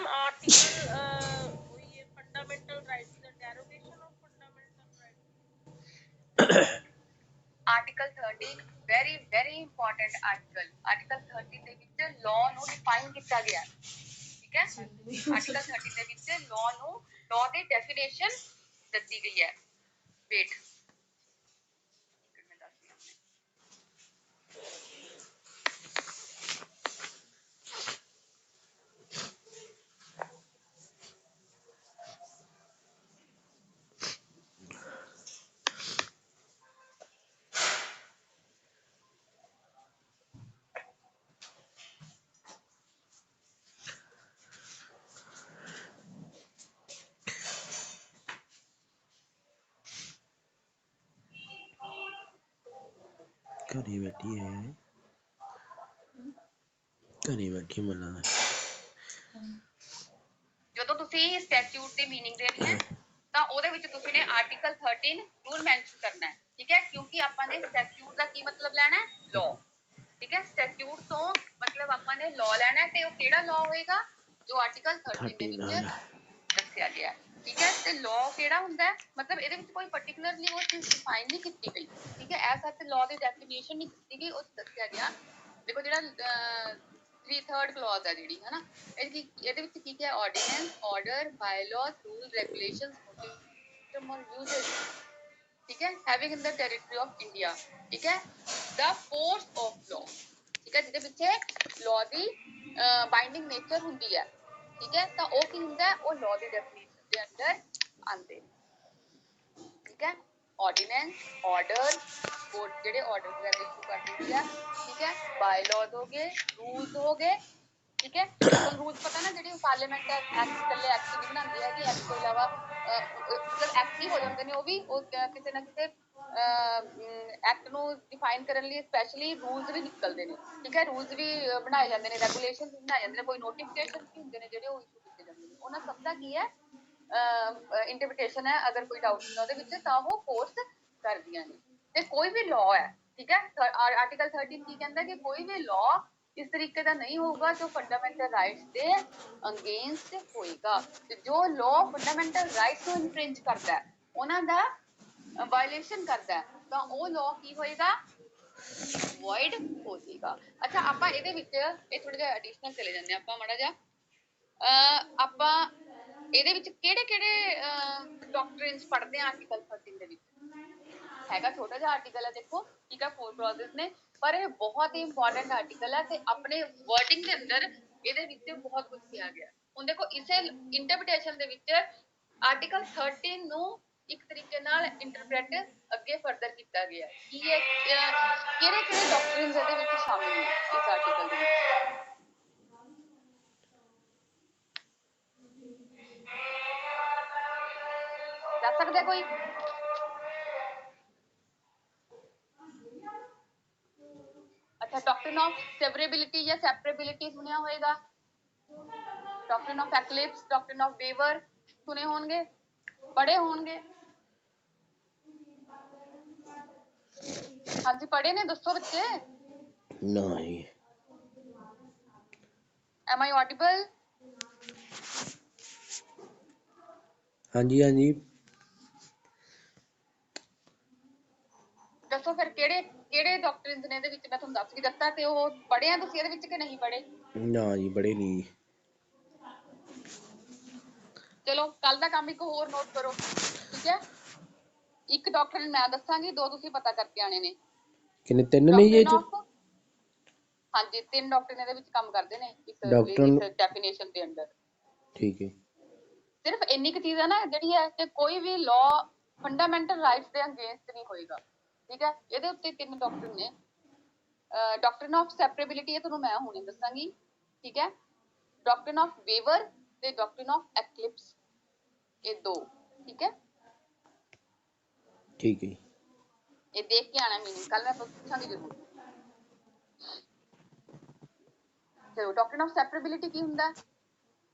आर्टिकल वही है fundamental rights the derogation of fundamental rights. Article 13 very very important article 13 ਦੇ ਵਿੱਚ ਲਾਅ ਨੂੰ ਡਿਫਾਈਨ ਕੀਤਾ ਗਿਆ ਠੀਕ ਹੈ ਆਰਟੀਕਲ 13 ਦੇ ਵਿੱਚ ਲਾਅ ਦੀ ਡੈਫੀਨੇਸ਼ਨ ਦਿੱਤੀ ਗਈ ਹੈ ਵੇਟ ਘਰੇ ਬੈਠੀ ਹੈ ਘਰੇ ਬੈਠੀ ਮੱਲਾ ਜਦੋਂ ਤੁਸੀਂ ਸਟੈਚੂਟ ਦੀ मीनिंग ਦੇਣੀ ਹੈ ਤਾਂ ਉਹਦੇ ਵਿੱਚ ਤੁਸੀਂ ਨੇ ਆਰਟੀਕਲ 13 ਰੂਲ ਮੈਂਸ਼ਨ ਕਰਨਾ ਹੈ ਠੀਕ ਹੈ ਕਿਉਂਕਿ ਆਪਾਂ ਨੇ ਸਟੈਚੂਟ ਦਾ ਕੀ ਮਤਲਬ ਲੈਣਾ ਹੈ ਲਾਅ ਠੀਕ ਹੈ ਸਟੈਚੂਟ ਤੋਂ ਮਤਲਬ ਆਪਾਂ ਨੇ ਲਾਅ ਲੈਣਾ ਹੈ ਤੇ ਉਹ ਕਿਹੜਾ ਲਾਅ ਹੋਏਗਾ ਜੋ ਆਰਟੀਕਲ 13 ਦੇ ਵਿੱਚ ਦੱਸਿਆ ਗਿਆ ਠੀਕ ਹੈ ਤੇ ਲਾਅ ਕਿਹੜਾ ਹੁੰਦਾ ਹੈ ਮਤਲਬ ਇਹਦੇ ਵਿੱਚ ਕੋਈ ਪਾਰਟਿਕੂਲਰਲੀ ਉਹ ਚੀਜ਼ ਡਿਫਾਈਨ ਨਹੀਂ ਕੀਤੀ ਗਈ ਠੀਕ ਹੈ ਐਸ ਸੱਚ ਲਾਅ ਦੀ ਡੈਫੀਨੇਸ਼ਨ ਨਹੀਂ ਕੀਤੀ ਗਈ ਉਹ ਦੱਸਿਆ ਗਿਆ ਦੇਖੋ ਜਿਹੜਾ 3rd clause ਹੈ ਜਿਹੜੀ ਹੈ ਨਾ ਇਹਦੇ ਵਿੱਚ ਕੀ ਹੈ ordinance order bylaws rule regulations system ਔਰ ਯੂਜ਼ੇਜ ਠੀਕ ਹੈ having in the territory of India ਠੀਕ ਹੈ ਦਾ ਫੋਰਸ ਆਫ ਲਾਅ ਠੀਕ ਹੈ ਜਿਹਦੇ ਪਿੱਛੇ ਲਾਅ ਦੀ ਬਾਈਂਡਿੰਗ ਨੇਚਰ ਹੁੰਦੀ ਹੈ ਠੀਕ ਹੈ ਤਾਂ ਉਹ ਕੀ ਹੁੰਦਾ ਹੈ ਉਹ ਲਾਅ ਦੀ ਡੈਫੀਨੇਸ਼ਨ ਦੇ ਅੰਡਰ ਆਉਂਦੇ ਠੀਕ ਹੈ ਆਰਡੀਨੈਂਸ ਆਰਡਰ ਕੋਰਟ ਜਿਹੜੇ ਆਰਡਰ ਵਗੈਰਾ ਇਸ਼ੂ ਕਰ ਦਿੰਦੀ ਹੈ ਠੀਕ ਹੈ ਬਾਇਲਾਜ਼ ਹੋ ਗਏ ਰੂਲਸ ਹੋ ਗਏ ਠੀਕ ਹੈ ਤੁਹਾਨੂੰ ਰੂਲਸ ਪਤਾ ਨਾ ਜਿਹੜੀ ਪਾਰਲੀਮੈਂਟ ਐਕਟ ਕੱਲੇ ਐਕਟ ਨਹੀਂ ਬਣਾਉਂਦੀ ਹੈਗੀ ਐਕਟ ਤੋਂ ਇਲਾਵਾ ਮਤਲਬ ਐਕਟ ਹੀ ਹੋ ਜਾਂਦੇ ਨੇ ਉਹ ਵੀ ਉਹ ਕਿਸੇ ਨਾ ਕਿਸੇ ਐਕਟ ਨੂੰ ਡਿਫਾਈਨ ਕਰਨ ਲਈ ਸਪੈਸ਼ਲੀ ਰੂਲਸ ਵੀ ਨਿਕਲਦੇ ਨੇ ਠੀਕ ਹੈ ਰੂਲਸ ਵੀ ਬਣਾਏ ਜਾਂਦੇ ਨੇ ਰੈਗੂਲੇਸ਼ਨਸ ਵੀ ਬਣਾਏ ਜਾਂਦੇ ਨੇ ਕੋਈ ਨੋਟੀਫਿਕੇਸ਼ਨ ਵੀ ਹੁੰਦੇ ਨੇ ਜਿਹੜੇ ਉਹ ਇਸ਼ੂ ਕੀਤੇ ਜਾਂਦੇ ਨੇ ਉਹਨਾਂ ਸਭ ਦਾ ਕੀ ਹੈ ਇੰਟਰਪ੍ਰੀਟੇਸ਼ਨ ਹੈ ਅਗਰ ਕੋਈ ਡਾਊਟ ਹੁੰਦਾ ਉਹਦੇ ਵਿੱਚ ਤਾਂ ਉਹ ਫੋਰਸ ਕਰਦੀਆਂ ਨੇ ਤੇ ਕੋਈ ਵੀ ਲਾਅ ਹੈ ਠੀਕ ਹੈ ਆਰਟੀਕਲ 13 ਕੀ ਕਹਿੰਦਾ ਕਿ ਕੋਈ ਵੀ ਲਾਅ ਇਸ ਤਰੀਕੇ ਦਾ ਨਹੀਂ ਹੋਊਗਾ ਜੋ ਫੰਡਾਮੈਂਟਲ ਰਾਈਟਸ ਦੇ ਅਗੇਂਸਟ ਹੋਏਗਾ ਤੇ ਜੋ ਲਾਅ ਫੰਡਾਮੈਂਟਲ ਰਾਈਟਸ ਨੂੰ ਇਨਫ੍ਰਿੰਜ ਕਰਦਾ ਹੈ ਉਹਨਾਂ ਦਾ ਵਾਇਲੇਸ਼ਨ ਕਰਦਾ ਹੈ ਤਾਂ ਉਹ ਲਾਅ ਕੀ ਹੋਏਗਾ void ਹੋ ਜਾਏਗਾ ਅੱਛਾ ਆਪਾਂ ਇਹਦੇ ਵਿੱਚ ਇਹ ਥੋੜਾ ਜਿਹਾ ਐਡੀਸ਼ਨਲ ਚਲੇ ਜਾਂਦੇ ਆਪਾਂ ਮਾੜਾ ਜਿਹਾ ਆਪਾਂ ਇਹਦੇ ਵਿੱਚ ਕਿਹੜੇ ਕਿਹੜੇ ਡਾਕਟਰਿਨਸ ਪੜ੍ਹਦੇ ਆ ਆਰਟੀਕਲ 13 ਦੇ ਵਿੱਚ ਹੈਗਾ ਛੋਟਾ ਜਿਹਾ ਆਰਟੀਕਲ ਹੈ ਦੇਖੋ ਠੀਕ ਹੈ 4 clauses ਨੇ ਪਰ ਇਹ ਬਹੁਤ ਹੀ ਇੰਪੋਰਟੈਂਟ ਆਰਟੀਕਲ ਹੈ ਤੇ ਆਪਣੇ ਵਰਡਿੰਗ ਦੇ ਅੰਦਰ ਇਹਦੇ ਵਿੱਚ ਬਹੁਤ ਕੁਝ ਕਿਹਾ ਗਿਆ ਹੁਣ ਦੇਖੋ ਇਸੇ ਇੰਟਰਪ੍ਰੀਟੇਸ਼ਨ ਦੇ ਵਿੱਚ ਆਰਟੀਕਲ 13 ਨੂੰ ਇੱਕ ਤਰੀਕੇ ਨਾਲ ਇੰਟਰਪ੍ਰੀਟ ਅੱਗੇ ਫਰਦਰ ਕੀਤਾ ਗਿਆ ਹੈ ਕਿ ਇਹ ਕਿਹੜੇ ਕਿਹੜੇ ਡਾਕਟਰਿਨਸ ਇਹਦੇ ਵਿੱਚ ਸ਼ਾਮਿਲ ਨੇ ਇਸ ਆਰਟੀਕਲ ਦੇ ਵਿੱਚ ਦੱਸ ਸਕਦਾ ਕੋਈ अच्छा डॉक्ट्रिन ऑफ सेवरेबिलिटी या सेपरेबिलिटी सुनिया होएगा doctrine of eclipse doctrine of waiver सुने होंगे पढ़े होंगे हाँ जी पढ़े ने दसो बच्चे नहीं एम आई ऑडिबल हाँ जी दसो फिर केड़े केड़े डॉक्ट्रिन्स ने ਇਹਦੇ ਵਿੱਚ ਮੈਂ ਤੁਹਾਨੂੰ ਦੱਸ ਵੀ ਦਿੱਤਾ ਤੇ ਉਹ ਪੜ੍ਹੇ ਆ ਤੁਸੀਂ ਇਹਦੇ ਵਿੱਚ ਕਿ ਨਹੀਂ ਪੜ੍ਹੇ ना जी बड़े नहीं ਚਲੋ ਕੱਲ ਦਾ ਕੰਮ ਇੱਕ ਹੋਰ ਨੋਟ ਕਰੋ ਠੀਕ ਹੈ ਇੱਕ ਡਾਕਟਰ ਮੈਂ ਦੱਸਾਂਗੀ ਦੋ ਤੁਸੀਂ ਪਤਾ ਕਰਕੇ ਆਣੇ ਨੇ किन्ने तीन नहीं ये ਹਾਂਜੀ ਤਿੰਨ ਡਾਕਟਰ ਇਹਦੇ ਵਿੱਚ ਕੰਮ ਕਰਦੇ ਨੇ ਡਾਕਟਰ ਇਸ ਡੈਫੀਨੇਸ਼ਨ ਦੇ ਅੰਡਰ ठीक है ਸਿਰਫ ਇੰਨੀ ਕੁ ਚੀਜ਼ ਹੈ ਨਾ ਜਿਹੜੀ ਹੈ ਕਿ ਕੋਈ ਵੀ ਲਾਅ ਫੰਡਾਮੈਂਟਲ ਰਾਈਟਸ ਦੇ ਅਗੇਂਸਟ ਨਹੀਂ ਹੋਏਗਾ ਠੀਕ ਹੈ ਇਹਦੇ ਉੱਤੇ ਤਿੰਨ ਡਾਕਟਰ ਨੇ ਡਾਕਟਰਿਨ ਆਫ ਸੈਪਰੇਬਿਲਿਟੀ ਇਹ ਤੁਹਾਨੂੰ ਮੈਂ ਹੁਣੇ ਦੱਸਾਂਗੀ ਠੀਕ ਹੈ ਡਾਕਟਰਿਨ ਆਫ ਵੇਵਰ ਤੇ ਡਾਕਟਰਿਨ ਆਫ ਐਕਲਿਪਸ ਇਹ ਦੋ ਠੀਕ ਹੈ ठीक है ਇਹ ਦੇਖ ਕੇ ਆਣਾ ਮੀਨਿੰਗ ਕੱਲ ਮੈਂ ਪੁੱਛਾਂਗੀ ਜ਼ਰੂਰ ਚਲੋ ਡਾਕਟਰਿਨ ਆਫ ਸੈਪਰੇਬਿਲਿਟੀ ਕੀ ਹੁੰਦਾ ਹੈ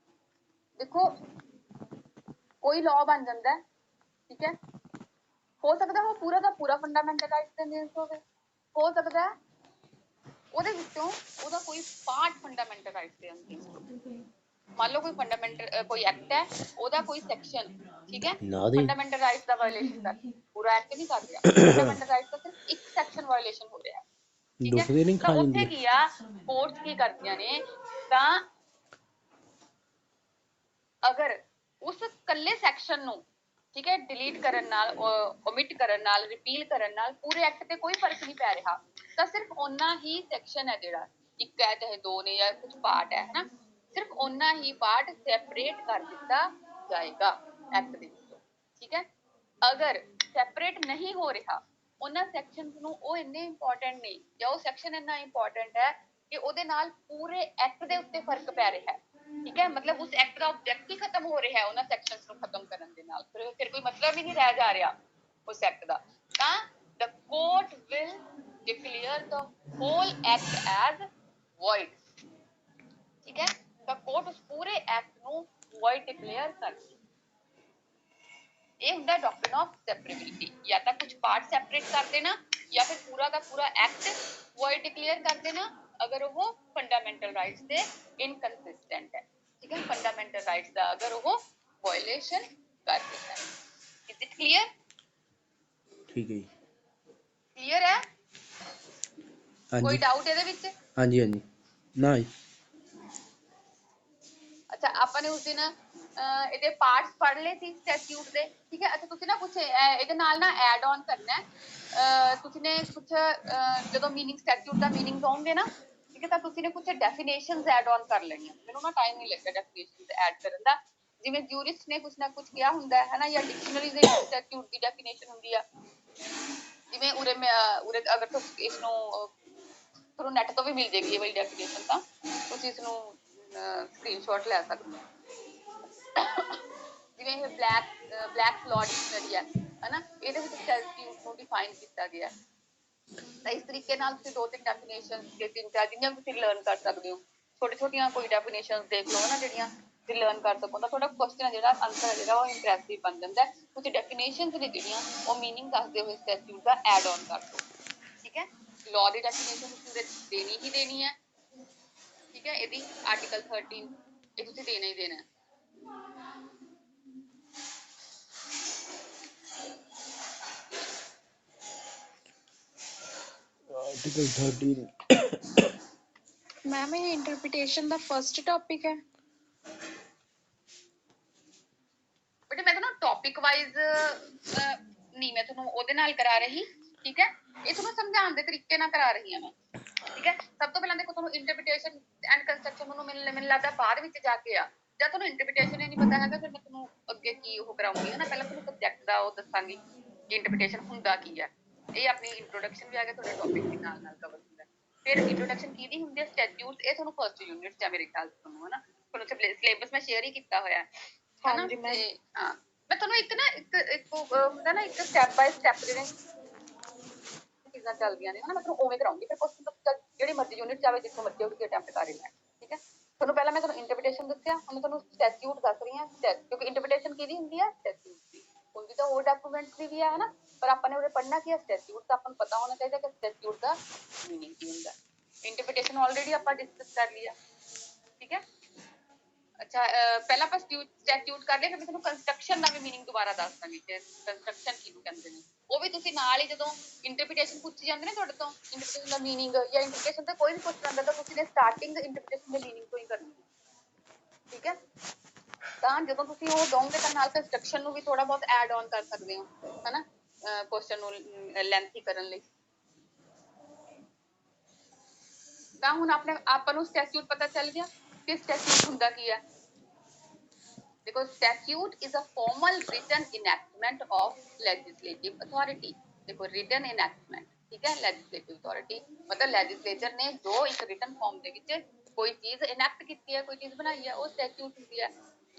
ਦੇਖੋ ਕੋਈ ਲਾਅ ਬਣ ਜਾਂਦਾ ਹੈ ਠੀਕ ਹੈ ਹੋ ਸਕਦਾ ਉਹ ਪੂਰਾ ਦਾ ਪੂਰਾ ਫੰਡਾਮੈਂਟਲ ਰਾਈਟਸ ਦੇ ਅਗੇਂਸਟ ਹੋਵੇ ਹੋ ਸਕਦਾ ਹੈ ਉਹਦੇ ਵਿੱਚੋਂ ਉਹਦਾ ਕੋਈ ਪਾਰਟ ਫੰਡਾਮੈਂਟਲ ਰਾਈਟਸ ਦੇ ਅੰਦਰ, ਮੰਨ ਲਓ ਕੋਈ ਫੰਡਾਮੈਂਟਲ ਕੋਈ ਐਕਟ ਹੈ, ਉਹਦਾ ਕੋਈ ਸੈਕਸ਼ਨ, ਠੀਕ ਹੈ, ਫੰਡਾਮੈਂਟਲ ਰਾਈਟਸ ਦਾ ਵਾਇਓਲੇਸ਼ਨ ਕਰ ਰਿਹਾ, ਪੂਰਾ ਐਕਟ ਨਹੀਂ ਕਰ ਰਿਹਾ, ਫੰਡਾਮੈਂਟਲ ਰਾਈਟਸ ਦਾ ਸਿਰਫ ਇੱਕ ਸੈਕਸ਼ਨ ਵਾਇਓਲੇਸ਼ਨ ਹੋ ਰਿਹਾ, ਠੀਕ ਹੈ। ਦੁਖਦੇ ਨਹੀਂ ਤਾਂ ਖਾ ਉੱਥੇ ਜਾਂਦੀ ਕੀ ਆ, ਕੋਰਟਸ ਕੀ ਕਰਦੀਆਂ ਨੇ, ਤਾਂ ਅਗਰ ਉਸ ਕੱਲੇ ਸੈਕਸ਼ਨ ਨੂੰ, ਠੀਕ ਹੈ, ਡਿਲੀਟ ਕਰਨ ਨਾਲ, ਓਮਿਟ ਕਰਨ ਨਾਲ, ਰਿਪੀਲ ਕਰਨ ਨਾਲ ਪੂਰੇ ਐਕਟ ਤੇ ਕੋਈ ਫਰਕ ਨਹੀਂ ਪੈ ਰਿਹਾ, ਤਾਂ ਸਿਰਫ ਓਨਾ ਹੀ ਸੈਕਸ਼ਨ ਹੈ ਜਿਹੜਾ, ਇੱਕ ਹੈ ਚਾਹੇ ਦੋ ਨੇ ਜਾਂ ਕੁਝ ਪਾਰਟ ਹੈ ਨਾ, ਸਿਰਫ ਓਨਾ ਹੀ ਪਾਰਟ ਸੈਪਰੇਟ ਕਰ ਦਿੱਤਾ ਜਾਏਗਾ ਐਕਟ ਦੇ ਵਿੱਚੋਂ, ਠੀਕ ਹੈ। ਅਗਰ ਸੈਪਰੇਟ ਨਹੀਂ ਹੋ ਰਿਹਾ, ਉਹਨਾਂ ਸੈਕਸ਼ਨਸ ਨੂੰ, ਉਹ ਇੰਨੇ ਇੰਪੋਰਟੈਂਟ ਨਹੀਂ ਜਾਂ ਉਹ ਸੈਕਸ਼ਨ ਇੰਨਾ ਇੰਪੋਰਟੈਂਟ ਹੈ ਕਿ ਉਹਦੇ ਨਾਲ ਪੂਰੇ ਐਕਟ ਦੇ ਉੱਤੇ ਫਰਕ ਪੈ ਰਿਹਾ ਹੈ, ਠੀਕ ਹੈ, ਮਤਲਬ ਉਸ ਐਕਟ ਦਾ ਆਬਜੈਕਟ ਹੀ ਖਤਮ ਹੋ ਰਿਹਾ ਹੈ ਉਹਨਾਂ ਸੈਕਸ਼ਨਸ ਨੂੰ ਖਤਮ ਕਰਨ ਦੇ ਨਾਲ, ਫਿਰ ਕੋਈ ਮਤਲਬ ਹੀ ਨਹੀਂ ਰਹਿ ਜਾ ਰਿਹਾ ਉਸ ਐਕਟ ਦਾ, ਤਾਂ the court will declare the whole act as void, ਠੀਕ ਹੈ, ਤਾਂ ਕੋਰਟ ਉਸ ਪੂਰੇ ਐਕਟ ਨੂੰ void declare ਕਰਦੀ, ਇਹ ਹੁੰਦਾ ਡਾਕਟ੍ਰਿਨ ਆਫ ਸੈਪਰੇਬਿਲਿਟੀ, ਜਾਂ ਤਾਂ ਕੁਝ ਪਾਰਟ ਸੈਪਰੇਟ ਕਰ ਦੇਣਾ ਜਾਂ ਫਿਰ ਪੂਰਾ ਦਾ ਪੂਰਾ ਐਕਟ void declare ਕਰ ਦੇਣਾ, ਅਗਰ ਉਹ ਫੰਡਾਮੈਂਟਲ ਰਾਈਟਸ ਦੇ ਇਨਕਨਸਿਸਟੈਂਟ ਹੈ, ਠੀਕ ਹੈ, ਫੰਡਾਮੈਂਟਲ ਰਾਈਟਸ ਦਾ ਅਗਰ ਉਹ ਵਾਇਓਲੇਸ਼ਨ ਕਰ ਰਿਹਾ ਹੈ। Is it clear? ਠੀਕ ਹੈ ਜੀ। ਕਲੀਅਰ ਹੈ? ਕੋਈ ਹਾਂਜੀ ਡਾਊਟ ਇਹਦੇ ਵਿੱਚ? ਹਾਂਜੀ ਹਾਂਜੀ ਨਾ ਜੀ। ਅੱਛਾ, ਆਪਾਂ ਨੇ ਉਸ ਦਿਨ ਇਹਦੇ ਪਾਰਟਸ ਪੜ੍ਹ ਲਏ ਸੀ ਸਟੈਚਿਊਟ ਦੇ, ਠੀਕ ਹੈ। ਅੱਛਾ, ਤੁਸੀਂ ਨਾ ਕੁਛ ਇਹਦੇ ਨਾਲ ਨਾ ਐਡ ਔਨ ਕਰਨਾ ਹੈ, ਤੁਸੀਂ ਨੇ ਕੁਛ ਜਦੋਂ ਮੀਨਿੰਗ ਸਟੈਚਿਊਟ ਦਾ ਮੀਨਿੰਗ ਦੋਗੇ ਨਾ, ਠੀਕ ਹੈ, ਤਾਂ ਤੁਸੀਂ ਨੇ ਕੁਛ ਡੈਫੀਨੇਸ਼ਨਸ ਐਡ ਔਨ ਕਰ ਲੈਣੀਆਂ। ਮੈਨੂੰ ਨਾ ਟਾਈਮ ਨਹੀਂ ਲੱਗਾ ਡੈਫੀਨੇਸ਼ਨਸ ਐਡ ਕਰਨ ਦਾ, ਜਿਵੇਂ ਜਿਊਰਿਸਟ ਨੇ ਕੁਛ ਨਾ ਕੁਛ ਕਿਹਾ ਹੁੰਦਾ ਹੈ ਨਾ, ਜਾਂ ਡਿਕਸ਼ਨਰੀ ਦੇ ਵਿੱਚ ਸਟੈਚਿਊਟ ਦੀ ਡੈਫੀਨੇਸ਼ਨ ਹੁੰਦੀ ਆ, ਜਿਵੇਂ ਉਰੇ ਅਗਰ ਤੁਸੀਂ ਇਸ ਨੂੰ ਤੁਹਾਨੂੰ ਨੈਟ ਤੋਂ ਵੀ ਮਿਲ ਜੇਗੀ ਇਹ ਵਾਲੀ ਡੈਫੀਨੇਸ਼ਨ, ਤਾਂ ਤੁਸੀਂ ਇਸ ਨੂੰ ਸਕਰੀਨਸ਼ਾਟ ਲੈ ਸਕਦੇ ਹੋ। ਜਿਵੇਂ ਇਹ ਬਲੈਕਸ ਲਾਅ ਡਿਕਸ਼ਨਰੀ ਹੈ ਹਨਾ, ਇਹਦੇ ਵਿੱਚ ਸਟੈਚਿਊਟ ਨੂੰ ਡਿਫਾਈਨ ਕੀਤਾ ਗਿਆ, ਤਾਂ ਇਸ ਤਰੀਕੇ ਨਾਲ ਤੁਸੀਂ ਦੋ ਤਿੰਨ ਡੈਫੀਨੇਸ਼ਨ ਦੇ ਤਿੰਨ ਚਾਰ ਜਿੰਨੀਆਂ ਤੁਸੀਂ ਲਰਨ ਕਰ ਸਕਦੇ ਹੋ, ਛੋਟੀ ਛੋਟੀਆਂ ਕੋਈ ਡੈਫੀਨੇਸ਼ਨ ਦੇਖ ਲਓ ਨਾ ਜਿਹੜੀਆਂ ਤੁਸੀਂ ਲਰਨ ਕਰ ਸਕੋ, ਤਾਂ ਤੁਹਾਡਾ ਕੁਐਸਚਨ ਹੈ ਜਿਹੜਾ ਆਨਸਰ ਹੈ ਜਿਹੜਾ ਉਹ ਇੰਟਰੈਸਟਿਵ ਬਣ ਜਾਂਦਾ ਹੈ। ਕੁਝ ਡੈਫੀਨੇਸ਼ਨਸ ਨੇ ਜਿਹੜੀਆਂ ਉਹ ਮੀਨਿੰਗ ਦੱਸਦੇ ਹੋਏ ਸਟੈਚਿਊਟ ਦਾ ਐਡ ਔਨ ਕਰ ਦਿਓ, ਠੀਕ ਹੈ। ਲਾਅ ਦੀ ਡੈਫੀਨੇਸ਼ਨ ਤੁਸੀਂ ਦੇਣੀ ਹੀ ਦੇਣੀ ਹੈ, ਠੀਕ ਹੈ, ਇਹਦੀ ਆਰਟੀਕਲ 13 ਇਹ ਤੁਸੀਂ ਦੇਣਾ ਹੀ ਦੇਣਾ ਹੈ। ਆਰਟੀਕਲ 13 ਮੈਮ ਇਹ ਇੰਟਰਪ੍ਰੀਟੇਸ਼ਨ ਦਾ ਫਰਸਟ ਟੌਪਿਕ ਹੈ। ਬਟ ਮੈਂ ਤੁਹਾਨੂੰ ਟੌਪਿਕ ਵਾਈਜ਼ ਨਹੀਂ ਮੈਂ ਤੁਹਾਨੂੰ ਉਹਦੇ ਨਾਲ ਕਰਾ ਰਹੀ, ਠੀਕ ਹੈ, ਇਹ ਤੁਹਾਨੂੰ ਸਮਝਾਉਣ ਦੇ ਤਰੀਕੇ ਨਾਲ ਕਰਾ ਰਹੀ ਹਾਂ ਮੈਂ, ਠੀਕ ਹੈ। ਸਭ ਤੋਂ ਪਹਿਲਾਂ ਦੇਖੋ, ਤੁਹਾਨੂੰ ਇੰਟਰਪ੍ਰੀਟੇਸ਼ਨ ਐਂਡ ਕੰਸਟਰਕਸ਼ਨ ਨੂੰ ਮੈਨੂੰ ਲੱਗਦਾ ਬਾਅਦ ਵਿੱਚ ਜਾ ਕੇ ਆ, ਜਾਂ ਤੁਹਾਨੂੰ ਇੰਟਰਪ੍ਰੀਟੇਸ਼ਨ ਹੀ ਨਹੀਂ ਪਤਾ ਹੈਗਾ, ਫਿਰ ਮੈਂ ਤੁਹਾਨੂੰ ਅੱਗੇ ਕੀ ਉਹ ਕਰਾਉਂਗੀ, ਹੈ ਨਾ। ਪਹਿਲਾਂ ਤੁਹਾਨੂੰ ਸਬਜੈਕਟ ਦਾ ਉਹ ਦੱਸਾਂਗੀ ਕਿ ਇੰਟਰਪ੍ਰੀਟੇਸ਼ਨ ਹੁੰਦਾ ਕੀ ਹੈ, ਇਹ ਆਪਣੀ ਇੰਟਰੋਡਕਸ਼ਨ ਵੀ ਆ ਗਿਆ, ਤੁਹਾਡੇ ਟੌਪਿਕ ਦੇ ਨਾਲ ਨਾਲ ਕਵਰ ਹੁੰਦਾ। ਫਿਰ ਇੰਟਰੋਡਕਸ਼ਨ ਕਿਹਦੀ ਹੁੰਦੀ ਹੈ, ਸਟੈਚਿਊਟਸ, ਇਹ ਤੁਹਾਨੂੰ ਫਸਟ ਯੂਨਿਟ 'ਚ ਆ ਮੇਰੇ ਖਿਆਲ 'ਚ, ਤੁਹਾਨੂੰ ਹੈ ਨਾ, ਤੁਹਾਨੂੰ ਸਿਲੇਬਸ ਮੈਂ ਸ਼ੇਅਰ ਹੀ ਕੀਤਾ ਹੋਇਆ ਹੈ ਨਾ। ਤੇ ਹਾਂ, ਮੈਂ ਤੁਹਾਨੂੰ ਇੱਕ ਨਾ ਇੱਕ ਹੁੰਦਾ ਨਾ, ਇੱਕ ਸਟੈਪ ਬਾਏ ਸਟੈਪ ਜਿਹੜੇ ਚੀਜ਼ਾਂ ਚੱਲਦੀਆਂ ਨੇ, ਹਨਾ, ਮੈਂ ਤੁਹਾਨੂੰ ਉਵੇਂ ਕਰਾਉਂਗੀ, ਫਿਰ ਕੁਐਸਚਨ ਜਿਹੜੀ ਮਰਜ਼ੀ ਯੂਨਿਟ 'ਚ ਆਵੇ, ਜਿੱਥੋਂ ਮਰਜ਼ੀ ਉਹ ਤੁਸੀਂ ਅਟੈਂਪਟ ਕਰ ਲੈਣਾ, ਠੀਕ ਹੈ। ਤੁਹਾਨੂੰ ਪਹਿਲਾਂ ਮੈਂ ਤੁਹਾਨੂੰ ਇੰਟਰਪ੍ਰੀਟੇਸ਼ਨ ਦੱਸਿਆ, ਹੁਣ ਮੈਂ ਤੁਹਾਨੂੰ ਸਟੈਚਿਊਟ ਦੱਸ ਰਹੀ ਹਾਂ, ਕਿਉਂਕਿ ਇੰਟਰਪ੍ਰੀਟੇਸ਼ਨ ਕਿਹਦੀ ਹੁੰਦੀ ਹੈ, ਸਟੈਚਿਊਟ ਦੀ ਹੁੰਦੀ, ਤਾਂ ਹੋਰ ਡਾਕੂਮੈਂਟਸ ਦੀ ਵੀ ਹੈ ਨਾ, ਪਰ ਆਪਾਂ ਨੇ ਉਰੇ ਪੜ੍ਹਨਾ ਕੀ ਹੈ, ਸਟੈਚਿਊਟ, ਤਾਂ ਆਪਾਂ ਨੂੰ ਪਤਾ ਹੋਣਾ ਚਾਹੀਦਾ ਕਿ ਸਟੈਚਿਊਟ ਦਾ ਮੀਨਿੰਗ ਕੀ ਹੁੰਦਾ। ਇੰਟਰਪ੍ਰੀਟੇਸ਼ਨ ਆਲਰੇਡੀ ਆਪਾਂ ਡਿਸਕਸ ਕਰ ਲਿਆ, ਠੀਕ ਹੈ। ਅੱਛਾ, ਪਹਿਲਾਂ ਆਪਾਂ ਸਟੈਚਿਊਟ ਕਰ ਲਿਆ, ਫਿਰ ਮੈਂ ਤੁਹਾਨੂੰ ਕੰਸਟਰਕਸ਼ਨ ਦਾ ਵੀ ਮੀਨਿੰਗ ਦੁਬਾਰਾ ਦੱਸ ਦਾਂਗੀ ਕਿ ਕੰਸਟਰਕਸ਼ਨ ਕਿਹਨੂੰ ਕਹਿੰਦੇ ਨੇ। ਉਹ ਵੀ ਤੁਸੀਂ ਨਾਲ ਹੀ ਜਦੋਂ ਇੰਟਰਪ੍ਰੀਟੇਸ਼ਨ ਪੁੱਛੀ ਜਾਂਦੇ ਨੇ ਤੁਹਾਡੇ ਤੋਂ, ਇੰਟਰਪ੍ਰੀਟੇਸ਼ਨ ਦਾ ਮੀਨਿੰਗ ਜਾਂ ਇੰਟਰਪ੍ਰੀਟੇਸ਼ਨ ਤੇ ਕੋਈ ਵੀ ਪੁੱਛ ਜਾਂਦਾ, ਤਾਂ ਤੁਸੀਂ ਨੇ ਸਟਾਰਟਿੰਗ ਇੰਟਰਪ੍ਰੀਟੇਸ਼ਨ ਦੇ ਮੀਨਿੰਗ ਤੋਂ ਹੀ ਕਰਨੀ ਹੈ, ਠੀਕ ਹੈ। ਤਾਂ ਜਦੋਂ ਤੁਸੀਂ ਉਹ ਦੋਗੇ ਤਾਂ ਨਾਲ ਕੰਸਟਰਕਸ਼ਨ ਨੂੰ ਵੀ ਥੋੜਾ ਬਹੁਤ ਐਡ ਔਨ ਕਰ ਸਕਦੇ ਹੋ, ਹਨਾ, ਕੁਐਸਚਨ ਨੂੰ ਲੈਂਥੀ ਕਰਨ ਲਈ। ਤਾਂ ਹੁਣ ਆਪਾਂ ਨੂੰ ਸਟੈਚਿਊਟ ਪਤਾ ਚੱਲ ਗਿਆ ਕਿ ਸਟੈਚਿਊਟ ਹੁੰਦਾ ਕੀ ਹੈ। ਦੇਖੋ, statute is a formal written enactment of legislative authority. देखो, written enactment, ठीक है, legislative authority मतलब legislature ने जो एक written form ਦੇ ਵਿੱਚ ਕੋਈ ਚੀਜ਼ enact ਕੀਤੀ ਹੈ, ਕੋਈ ਚੀਜ਼ ਬਣਾਈ ਹੈ, ਉਹ statute ਹੁੰਦੀ ਹੈ।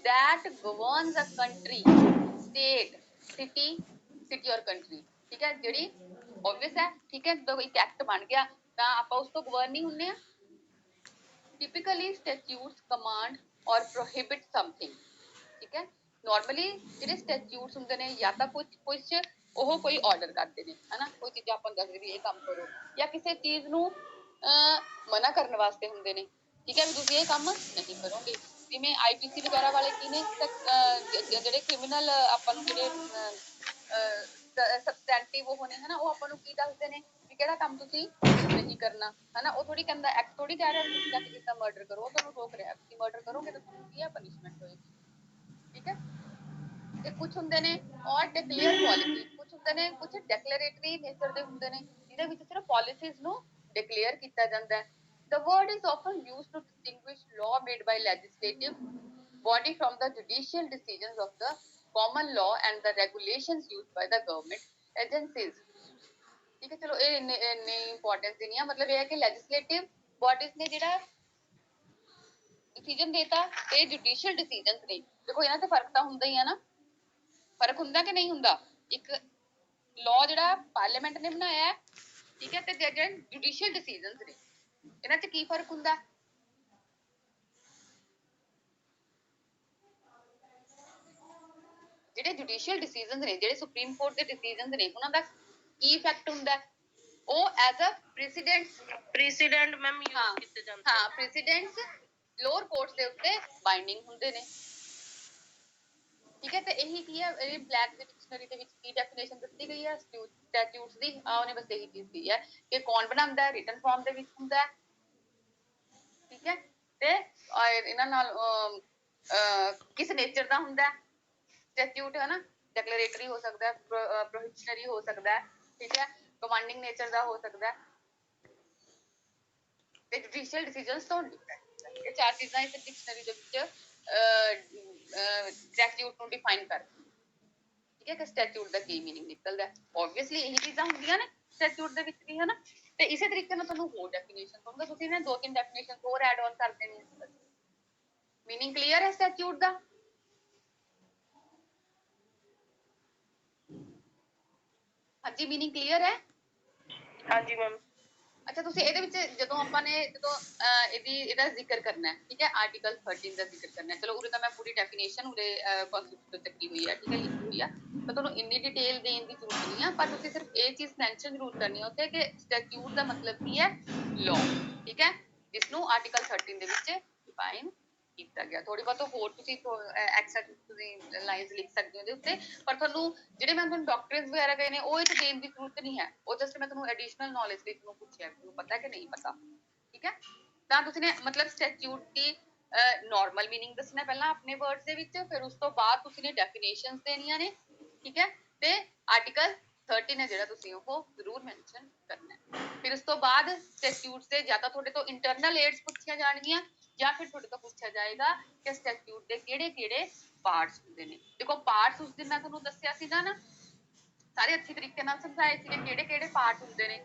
That governs a country, state, city or country, ਠੀਕ ਹੈ, ਜਿਹੜੀ obvious ਹੈ, ਠੀਕ ਹੈ। ਜਦੋਂ ਇੱਕ ਐਕਟ ਬਣ ਗਿਆ ਤਾਂ ਆਪਾਂ ਉਸ ਤੋਂ ਗਵਰਨ ਨਹੀਂ ਹੁੰਦੇ ਆ। Typically, statutes command or prohibit something, ਠੀਕ ਹੈ। ਨਾਰਮਲੀ ਜਿਹੜੇ ਸਟੈਚਿਊਟਸ ਹੁੰਦੇ ਨੇ, ਜਾਂ ਤਾਂ ਕੁਝ ਉਹ ਕੋਈ ਆਰਡਰ ਕਰਦੇ ਨੇ, ਹਨਾ, ਕੋਈ ਚੀਜ਼ਾਂ ਆਪਾਂ ਨੂੰ ਦੱਸਦੇ ਵੀ ਇਹ ਕੰਮ ਕਰੋ, ਜਾਂ ਕਿਸੇ ਚੀਜ਼ ਨੂੰ ਮਨਾ ਕਰਨ ਵਾਸਤੇ ਹੁੰਦੇ ਨੇ, ਠੀਕ ਹੈ, ਵੀ ਤੁਸੀਂ ਇਹ ਕੰਮ ਨਹੀਂ ਕਰੋਗੇ। ਜਿਵੇਂ IPC ਵਗੈਰਾ ਵਾਲੇ ਕੀ ਨੇ, ਜਿਹੜੇ ਕ੍ਰਿਮੀਨਲ ਆਪਾਂ ਨੂੰ ਜਿਹੜੇ ਸਬਸਟੈਂਟਿਵ ਉਹ ਨੇ ਹਨਾ, ਉਹ ਆਪਾਂ ਨੂੰ ਕੀ ਦੱਸਦੇ ਨੇ ਵੀ ਕਿਹੜਾ ਕੰਮ ਤੁਸੀਂ ਨਹੀਂ ਕਰਨਾ ਹਨਾ। ਉਹ ਥੋੜੀ ਕਹਿੰਦਾ, ਐਕਟ ਥੋੜੀ ਕਹਿ ਰਿਹਾ ਤੁਸੀਂ ਜਾ ਕੇ ਜਿੱਦਾਂ ਮਰਡਰ ਕਰੋ, ਉਹ ਤੁਹਾਨੂੰ ਰੋਕ ਰਿਹਾ ਤੁਸੀਂ ਮਰਡਰ ਕਰੋਗੇ ਤਾਂ ਤੁਹਾਨੂੰ ਕੀ ਹੈ ਪਨਿਸ਼ਮੈਂਟ ਹੋਏਗੀ, ਠੀਕ ਹੈ। ਤੇ ਕੁਝ ਹੁੰਦੇ ਨੇ ਔਰ ਡਿਕਲੇਅਰ ਪੋਲਿਸੀ, ਕੁਝ ਹੁੰਦੇ ਨੇ ਕੁਝ ਡੈਕਲੇਰੇਟਰੀ ਨੇਚਰ ਦੇ ਹੁੰਦੇ ਨੇ, ਜਿਹਦੇ ਵਿੱਚ ਸਿਰਫ ਪਾਲਿਸੀਜ਼ ਨੂੰ ਡਿਕਲੇਅਰ ਕੀਤਾ ਜਾਂਦਾ ਹੈ। The word is often used to distinguish law made by legislative body from the judicial decisions of the common law and the regulations used by the government agencies, ਠੀਕ ਹੈ। ਚਲੋ ਇਹ ਇੰਨੇ ਇੰਪੋਰਟੈਂਸ ਨਹੀਂ ਆ, ਮਤਲਬ ਇਹ ਹੈ ਕਿ ਲੈਜਿਸਲੇਟਿਵ ਬੋਡੀਜ਼ ਨੇ ਜਿਹੜਾ ਡਿਸੀਜਨ ਦੇਤਾ ਤੇ ਜੁਡੀਸ਼ੀਅਲ ਡਿਸੀਜਨਸ ਨੇ, ਦੇਖੋ ਇਹਨਾਂ ਤੇ ਫਰਕ ਤਾਂ ਹੁੰਦਾ ਹੀ ਆ ਨਾ, ਫਰਕ ਹੁੰਦਾ ਕਿ ਨਹੀਂ ਹੁੰਦਾ। ਇੱਕ ਲਾਅ ਜਿਹੜਾ ਪਾਰਲੀਮੈਂਟ ਨੇ ਬਣਾਇਆ ਹੈ, ਠੀਕ ਹੈ, ਤੇ ਜਿਹੜੇ ਜੁਡੀਸ਼ੀਅਲ ਡਿਸੀਜਨਸ ਨੇ ਇਹਨਾਂ 'ਚ ਕੀ ਫਰਕ ਹੁੰਦਾ। ਜਿਹੜੇ ਜੁਡੀਸ਼ੀਅਲ ਡਿਸੀਜਨਸ ਨੇ, ਜਿਹੜੇ ਸੁਪਰੀਮ ਕੋਰਟ ਦੇ ਡਿਸੀਜਨਸ ਨੇ, ਉਹਨਾਂ ਦਾ ਕੀ ਇਫੈਕਟ ਹੁੰਦਾ, ਉਹ as a president ma'am use ਕੀਤੇ ਜਾਂਦੇ। ਹਾਂ, ਪ੍ਰੈਸੀਡੈਂਟਸ ਲੋਅਰ ਕੋਰਟਸ ਦੇ ਉੱਤੇ ਬਾਈਂਡਿੰਗ ਹੁੰਦੇ ਨੇ, ਠੀਕ ਹੈ। ਤੇ ਇਹੀ ਕੀ ਹੈ, ਇਹ ਬਲੈਕ ਦੇ ਡਿਕਸ਼ਨਰੀ ਦੇ ਵਿੱਚ ਕੀ ਡੈਫੀਨੇਸ਼ਨ ਦਿੱਤੀ ਗਈ ਹੈ ਸਟੈਚਿਊਟਸ ਦੀ, ਉਹਨੇ ਬਸ ਇਹੀ ਚੀਜ਼ ਦੀ ਹੈ ਕਿ ਕੌਣ ਬਣਾਉਂਦਾ ਹੈ, ਰਿਟਨ ਫਾਰਮ ਦੇ ਵਿੱਚ ਹੁੰਦਾ ਹੈ, ਠੀਕ ਹੈ। ਤੇ ਇਹਨਾਂ ਨਾਲ ਕਿਸ ਨੇਚਰ ਦਾ ਹੁੰਦਾ ਹੈ ਸਟੈਚਿਊਟ, ਹੈ ਨਾ, ਡੈਕਲੇਰੇਟਰੀ ਹੋ ਸਕਦਾ ਹੈ, ਪ੍ਰੋਹਿਬਿਸ਼ਨਰੀ ਹੋ ਸਕਦਾ ਹੈ, ਠੀਕ ਹੈ, ਕਮਾਂਡਿੰਗ ਨੇਚਰ ਦਾ ਹੋ ਸਕਦਾ ਹੈ, ਤੇ ਜੁਡੀਸ਼ੀਅਲ ਡਿਸੀਜਨਸ ਤੋਂ ਡਿਫਰੈਂਟ। ਇਹ ਚਾਰ ਚੀਜ਼ਾਂ ਇਸ ਡਿਕਸ਼ਨਰੀ ਦੇ ਵਿੱਚ ਸਟੈਚਿਊਟ ਨੂੰ ਡਿਫਾਈਨ ਕਰਦੀਆਂ, ਠੀਕ ਹੈ, ਕਿ ਸਟੈਚਿਊਟ ਦਾ ਕੀ ਮੀਨਿੰਗ ਨਿਕਲਦਾ ਹੈ। ਓਬਵੀਅਸਲੀ ਇਹੀ ਚੀਜ਼ਾਂ ਹੁੰਦੀਆਂ ਨੇ ਸਟੈਚਿਊਟ ਦੇ ਵਿੱਚ ਵੀ, ਹੈ ਨਾ। ਤੇ ਇਸੇ ਤਰੀਕੇ ਨਾਲ ਤੁਹਾਨੂੰ ਹੋਰ ਡੈਫੀਨੇਸ਼ਨ ਦਊਂਗਾ, ਤੁਸੀਂ ਨੇ 2-3 ਡੈਫੀਨੇਸ਼ਨ ਹੋਰ ਐਡ ਆਨ ਕਰ ਦੇਣੀ। ਮੀਨਿੰਗ ਕਲੀਅਰ ਹੈ ਸਟੈਚਿਊਟ ਦਾ? ਹਾਂਜੀ, ਮੀਨਿੰਗ ਕਲੀਅਰ ਹੈ? ਹਾਂਜੀ ਮੈਮ। ਅੱਛਾ, ਤੁਸੀਂ ਇਹਦੇ ਵਿੱਚ ਜਦੋਂ ਆਪਾਂ ਨੇ ਇਹਦਾ ਜ਼ਿਕਰ ਕਰਨਾ ਹੈ, ਠੀਕ ਹੈ, ਆਰਟੀਕਲ 13 ਦਾ ਜ਼ਿਕਰ ਕਰਨਾ ਹੈ। ਚਲੋ ਉਰੇ ਤਾਂ ਮੈਂ ਪੂਰੀ ਡੈਫੀਨੇਸ਼ਨ ਉਰੇ ਕਨਸਟੀਟਿਊਸ਼ਨ ਚੱਕੀ ਹੋਈ ਹੈ, ਠੀਕ ਹੈ, ਲਿਖੀ ਹੋਈ ਆ, ਤਾਂ ਤੁਹਾਨੂੰ ਇੰਨੀ ਡਿਟੇਲ ਦੇਣ ਦੀ ਜ਼ਰੂਰਤ ਨਹੀਂ ਆ, ਪਰ ਤੁਸੀਂ ਸਿਰਫ ਇਹ ਚੀਜ਼ ਮੈਂਸ਼ਨ ਜ਼ਰੂਰ ਕਰਨੀ ਹੈ ਉੱਥੇ ਕਿ ਸਟੈਚਿਊਟ ਦਾ ਮਤਲਬ ਕੀ ਹੈ, ਲਾਅ, ਠੀਕ ਹੈ, ਜਿਸ ਨੂੰ ਆਰਟੀਕਲ 13 ਦੇ ਵਿੱਚ ਡਿਫਾਈਨ ਕੀਤਾ ਗਿਆ। ਥੋੜੀ ਬਹੁਤ ਹੋਰ ਤੁਸੀਂ ਐਕਸਟਰਾ ਤੁਸੀਂ ਲਾਈਨਸ ਲਿਖ ਸਕਦੇ ਹੋ ਉਹਦੇ ਉੱਤੇ, ਪਰ ਤੁਹਾਨੂੰ ਜਿਹੜੇ ਮੈਂ ਤੁਹਾਨੂੰ ਡਾਕਟਰਸ ਵਗੈਰਾ ਗਏ ਨੇ ਉਹ ਇਹ ਦੇਣ ਦੀ ਜ਼ਰੂਰਤ ਨਹੀਂ ਹੈ, ਉਹ ਜਸਟ ਮੈਂ ਤੁਹਾਨੂੰ ਐਡੀਸ਼ਨਲ ਨੌਲੇਜ ਲਈ ਤੁਹਾਨੂੰ ਪੁੱਛਿਆ, ਤੁਹਾਨੂੰ ਪਤਾ ਕਿ ਨਹੀਂ ਪਤਾ, ਠੀਕ ਹੈ। ਤਾਂ ਤੁਸੀਂ ਨੇ ਮਤਲਬ ਸਟੈਚਿਊਟ ਦੀ ਨਾਰਮਲ ਮੀਨਿੰਗ ਦੱਸਣਾ ਪਹਿਲਾਂ ਆਪਣੇ ਵਰਡਸ ਦੇ ਵਿੱਚ, ਫਿਰ ਉਸ ਤੋਂ ਬਾਅਦ ਤੁਸੀਂ ਨੇ ਡੈਫੀਨੇਸ਼ਨਸ ਦੇਣੀਆਂ ਨੇ, ਠੀਕ ਹੈ, ਤੇ ਆਰਟੀਕਲ 13 ਹੈ ਜਿਹੜਾ ਤੁਸੀਂ ਉਹ ਜ਼ਰੂਰ ਮੈਂਸ਼ਨ ਕਰਨਾ ਹੈ। ਫਿਰ ਉਸ ਤੋਂ ਬਾਅਦ ਸਟੈਚਿਊਟਸ ਦੇ ਜਾਂ ਤਾਂ ਤੁਹਾਡੇ ਤੋਂ ਇੰਟਰਨਲ ਏਡਸ ਪੁੱਛੀਆਂ ਜਾਣਗੀਆਂ ਜਾਂ ਫਿਰ ਤੁਹਾਡੇ ਤੋਂ ਪੁੱਛਿਆ ਜਾਏਗਾ ਕਿ ਸਟੈਚਿਊਟ ਦੇ ਕਿਹੜੇ-ਕਿਹੜੇ ਪਾਰਟਸ ਹੁੰਦੇ ਨੇ। ਦੇਖੋ ਪਾਰਟਸ ਉਸ ਦਿਨ ਮੈਂ ਤੁਹਾਨੂੰ ਦੱਸਿਆ ਸੀਗਾ ਨਾ, ਸਾਰੇ ਅੱਛੇ ਤਰੀਕੇ ਨਾਲ ਸਮਝਾਏ ਸੀਗੇ ਕਿਹੜੇ-ਕਿਹੜੇ ਪਾਰਟ ਹੁੰਦੇ ਨੇ।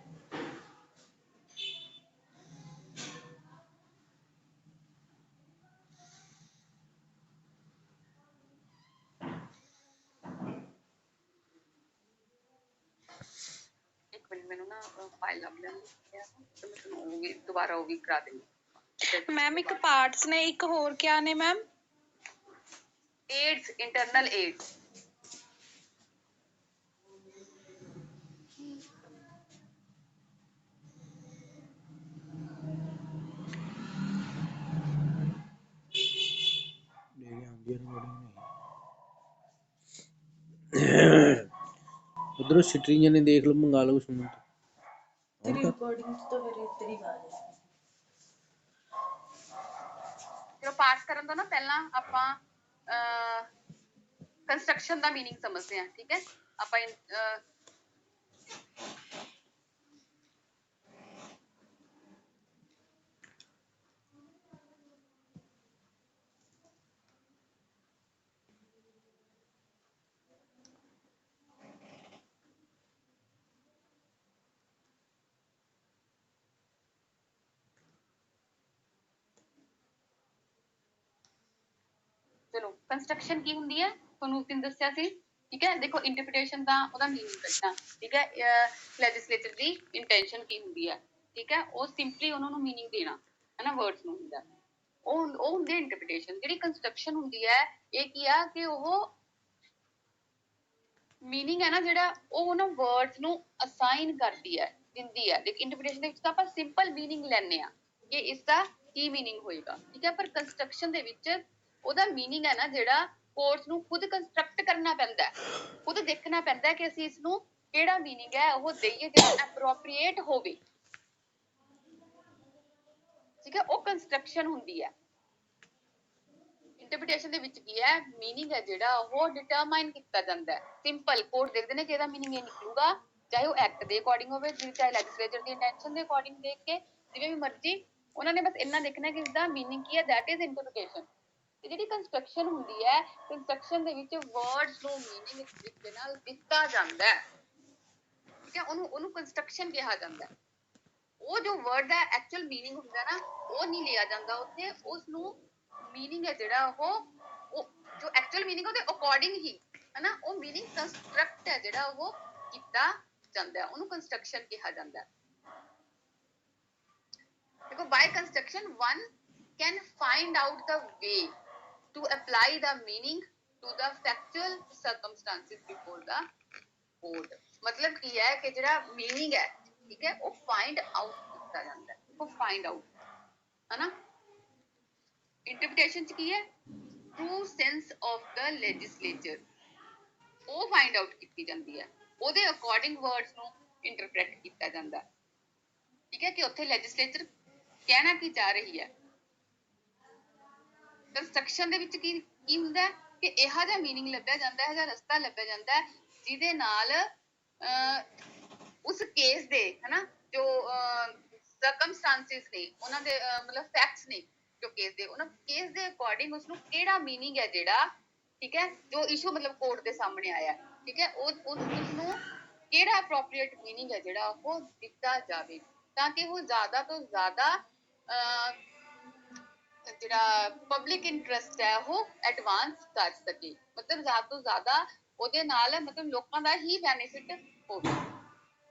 ਇੱਕ ਮਿੰਟ ਮੈਨੂੰ ਨਾ ਫਾਈਲ ਲੱਭ ਲੈਣ ਦਿਓ, ਤੇ ਮੈਂ ਤੁਹਾਨੂੰ ਉਹ ਵੀ ਦੁਬਾਰਾ ਉਹ ਵੀ ਕਰਾ ਦੇਣੀ। ਮੈਮ ਇੱਕ ਪਾਰਟਸ ਨੇ, ਇੱਕ ਹੋਰ ਕਿਆ ਨੇ ਮੈਮ? AIDS, internal AIDS. ਉਧਰੋਂ ਸਟਰਿੰਗ ਨੇ ਦੇਖ ਲਓ, ਮੰਗਾ ਲਓ ਸੁਣ ਤੇਰੀ ਰਿਕਾਰਡਿੰਗ ਤੋਂ ਫਿਰ ਤੇਰੀ ਆਵਾਜ਼ ਹੈ। ਚਲੋ ਪਾਰਟਸ ਕਰਨ ਤੋਂ ਨਾ ਪਹਿਲਾਂ ਆਪਾਂ ਕੰਸਟਰਕਸ਼ਨ ਦਾ ਮੀਨਿੰਗ ਸਮਝਦੇ ਹਾਂ, ਠੀਕ ਹੈ। ਆਪਾਂ ਚਲੋ ਕੰਸਟਰਕਸ਼ਨ ਕੀ ਹੁੰਦੀ ਹੈ ਤੁਹਾਨੂੰ ਉਸ ਦਿਨ ਦੱਸਿਆ ਸੀ, ਠੀਕ ਹੈ। ਦੇਖੋ ਇੰਟਰਪ੍ਰੀਟੇਸ਼ਨ ਦਾ ਉਹਦਾ ਮੀਨਿੰਗ ਕੱਢਣਾ, ਠੀਕ ਹੈ, ਲੈਜਿਸਲੇਚਰ ਦੀ ਇੰਟੈਂਸ਼ਨ ਕੀ ਹੁੰਦੀ ਹੈ, ਠੀਕ ਹੈ, ਉਹ ਸਿੰਪਲੀ ਉਹਨਾਂ ਨੂੰ ਮੀਨਿੰਗ ਦੇਣਾ ਹੈ ਨਾ, ਵਰਡਸ ਨੂੰ ਹੁੰਦਾ, ਉਹ ਹੁੰਦੀ ਹੈ ਇੰਟਰਪ੍ਰੀਟੇਸ਼ਨ। ਜਿਹੜੀ ਕੰਸਟਰਕਸ਼ਨ ਹੁੰਦੀ ਹੈ ਇਹ ਕੀ ਆ ਕਿ ਉਹ ਮੀਨਿੰਗ ਹੈ ਨਾ ਜਿਹੜਾ ਉਹ ਨਾ ਵਰਡਸ ਨੂੰ ਅਸਾਈਨ ਕਰਦੀ ਹੈ, ਦਿੰਦੀ ਹੈ। ਲੇਕਿਨ ਇੰਟਰਪ੍ਰੀਟੇਸ਼ਨ ਦੇ ਵਿੱਚ ਤਾਂ ਆਪਾਂ ਸਿੰਪਲ ਮੀਨਿੰਗ ਲੈਣੇ ਆ ਕਿ ਇਸ ਦਾ ਕੀ ਮੀਨਿੰਗ ਹੋਏਗਾ, ਠੀਕ ਹੈ। ਪਰ ਕੰਸਟਰਕਸ਼ਨ ਦੇ ਵਿੱਚ ਉਹਦਾ ਮੀਨਿੰਗ ਹੈ ਨਾ ਜਿਹੜਾ, ਕੋਰਸ ਨੂੰ ਖੁਦ ਕੰਸਟਰਕਟ ਕਰਨਾ ਪੈਂਦਾ ਹੈ, ਖੁਦ ਦੇਖਣਾ ਪੈਂਦਾ ਹੈ ਕਿ ਅਸੀਂ ਇਸ ਨੂੰ ਕਿਹੜਾ ਮੀਨਿੰਗ ਹੈ ਉਹ ਦੇਈਏ ਜਿਹੜਾ ਐਪਰੋਪਰੀਏਟ ਹੋਵੇ, ਠੀਕ ਹੈ। ਉਹ ਕੰਸਟਰਕਸ਼ਨ ਹੁੰਦੀ ਹੈ। ਇੰਟਰਪ੍ਰੀਟੇਸ਼ਨ ਦੇ ਵਿੱਚ ਕੀ ਹੈ, ਮੀਨਿੰਗ ਹੈ ਜਿਹੜਾ ਉਹ ਡਿਟਰਮਾਈਨ ਕੀਤਾ ਜਾਂਦਾ ਹੈ। ਸਿੰਪਲ ਕੋਡ ਦੇਖਦੇ ਨੇ ਕਿ ਇਹਦਾ ਮੀਨਿੰਗ ਇਹ ਨਿਕਲੂਗਾ, ਚਾਹੇ ਉਹ ਐਕਟ ਦੇ ਅਕੋਰਡਿੰਗ ਹੋਵੇ, ਚਾਹੇ ਲੈਜਿਸਲੇਚਰ ਦੀ ਇੰਟੈਂਸ਼ਨ ਦੇ ਅਕੋਰਡਿੰਗ ਦੇਖ ਕੇ, ਜਿਵੇਂ ਵੀ ਮਰਜ਼ੀ ਉਹਨਾਂ ਨੇ ਬਸ ਇੰਨਾ ਦੇਖਣਾ ਕਿ ਇਸਦਾ ਮੀਨਿੰਗ ਕੀ ਹੈ, ਦੈਟ ਇਜ਼ ਇੰਟਰਪ੍ਰੀਟੇਸ਼ਨ। ਤੇ ਜਿਹੜੀ ਕੰਸਟਰਕਸ਼ਨ ਹੁੰਦੀ ਹੈ, ਕੰਸਟਰਕਸ਼ਨ ਦੇ ਵਿੱਚ ਵਰਡਸ ਨੂੰ ਮੀਨਿੰਗ ਇਸ ਤਰੀਕੇ ਨਾਲ ਦਿੱਤਾ ਜਾਂਦਾ ਹੈ, ਠੀਕ ਹੈ। ਉਹਨੂੰ ਕੰਸਟਰਕਸ਼ਨ ਕਿਹਾ ਜਾਂਦਾ ਹੈ। ਉਹ ਜੋ ਵਰਡ ਦਾ ਐਕਚੁਅਲ ਮੀਨਿੰਗ ਹੁੰਦਾ ਨਾ ਉਹ ਨਹੀਂ ਲਿਆ ਜਾਂਦਾ ਉੱਥੇ, ਉਸ ਨੂੰ ਮੀਨਿੰਗ ਹੈ ਜਿਹੜਾ ਉਹ ਜੋ ਐਕਚੁਅਲ ਮੀਨਿੰਗ ਉਹਦੇ ਅਕੋਰਡਿੰਗ ਹੀ ਹੈ ਨਾ, ਉਹ ਮੀਨਿੰਗ ਕੰਸਟਰਕਟ ਹੈ ਜਿਹੜਾ ਉਹ ਕੀਤਾ ਜਾਂਦਾ ਹੈ, ਉਹਨੂੰ ਕੰਸਟਰਕਸ਼ਨ ਕਿਹਾ ਜਾਂਦਾ ਹੈ। ਦੇਖੋ, ਬਾय construction one can find out the way to apply the meaning to the factual circumstances before the court। ਮਤਲਬ ਕੀ ਹੈ ਕਿ ਜਿਹੜਾ ਮੀਨਿੰਗ ਹੈ, ਠੀਕ ਹੈ, ਉਹ ਫਾਈਂਡ ਆਊਟ ਕੀਤਾ ਜਾਂਦਾ ਹੈ, ਉਹ ਫਾਈਂਡ ਆਊਟ ਹੈ ਨਾ। ਇੰਟਰਪ੍ਰੀਟੇਸ਼ਨ ਚ ਕੀ ਹੈ, true sense of the legislature ਉਹ ਫਾਈਂਡ ਆਊਟ ਕੀਤੀ ਜਾਂਦੀ ਹੈ, ਉਹਦੇ ਅਕੋਰਡਿੰਗ ਵਰਡਸ ਨੂੰ ਇੰਟਰਪ੍ਰੈਟ ਕੀਤਾ ਜਾਂਦਾ ਹੈ, ਠੀਕ ਹੈ, ਕਿ ਉੱਥੇ ਲੈਜਿਸਲੇਚਰ ਕਹਿਣਾ ਕੀ ਚਾਹ ਰਹੀ ਹੈ। ਕੰਸਟਰਕਸ਼ਨ ਦੇ ਵਿੱਚ ਕੀ ਹੁੰਦਾ ਹੈ ਕਿ ਇਹੋ ਜਿਹਾ ਮੀਨਿੰਗ ਲੱਭਿਆ ਜਾਂਦਾ ਹੈ, ਇਹੋ ਜਿਹਾ ਰਸਤਾ ਲੱਭਿਆ ਜਾਂਦਾ ਹੈ ਜਿਹਦੇ ਨਾਲ ਉਸ ਕੇਸ ਦੇ ਹਨਾ ਜੋ ਸਰਕਮਸਟੈਂਸਿਸ ਨੇ, ਉਹਨਾਂ ਦੇ ਮਤਲਬ ਫੈਕਟਸ ਨੇ ਜੋ ਕੇਸ ਦੇ, ਉਹਨਾਂ ਕੇਸ ਦੇ ਅਕੋਰਡਿੰਗ ਉਸਨੂੰ ਕਿਹੜਾ ਮੀਨਿੰਗ ਹੈ ਜਿਹੜਾ, ਠੀਕ ਹੈ, ਜੋ ਇਸ਼ੂ ਮਤਲਬ ਕੋਰਟ ਦੇ ਸਾਹਮਣੇ ਆਇਆ, ਠੀਕ ਹੈ, ਉਸਨੂੰ ਕਿਹੜਾ ਅਪਰੋਪਰੀਏਟ ਮੀਨਿੰਗ ਹੈ ਜਿਹੜਾ ਉਹ ਦਿੱਤਾ ਜਾਵੇ, ਤਾਂ ਕਿ ਉਹ ਜ਼ਿਆਦਾ ਤੋਂ ਜ਼ਿਆਦਾ ਜਿਹੜਾ ਪਬਲਿਕ ਇੰਟਰਸਟ ਹੈ ਉਹ ਐਡਵਾਂਸ ਕਰ ਸਕੇ, ਮਤਲਬ ਜ਼ਿਆਦਾ ਤੋਂ ਜ਼ਿਆਦਾ ਉਹਦੇ ਨਾਲ ਮਤਲਬ ਲੋਕਾਂ ਦਾ ਹੀ ਬੈਨੀਫਿਟ ਹੋਵੇ,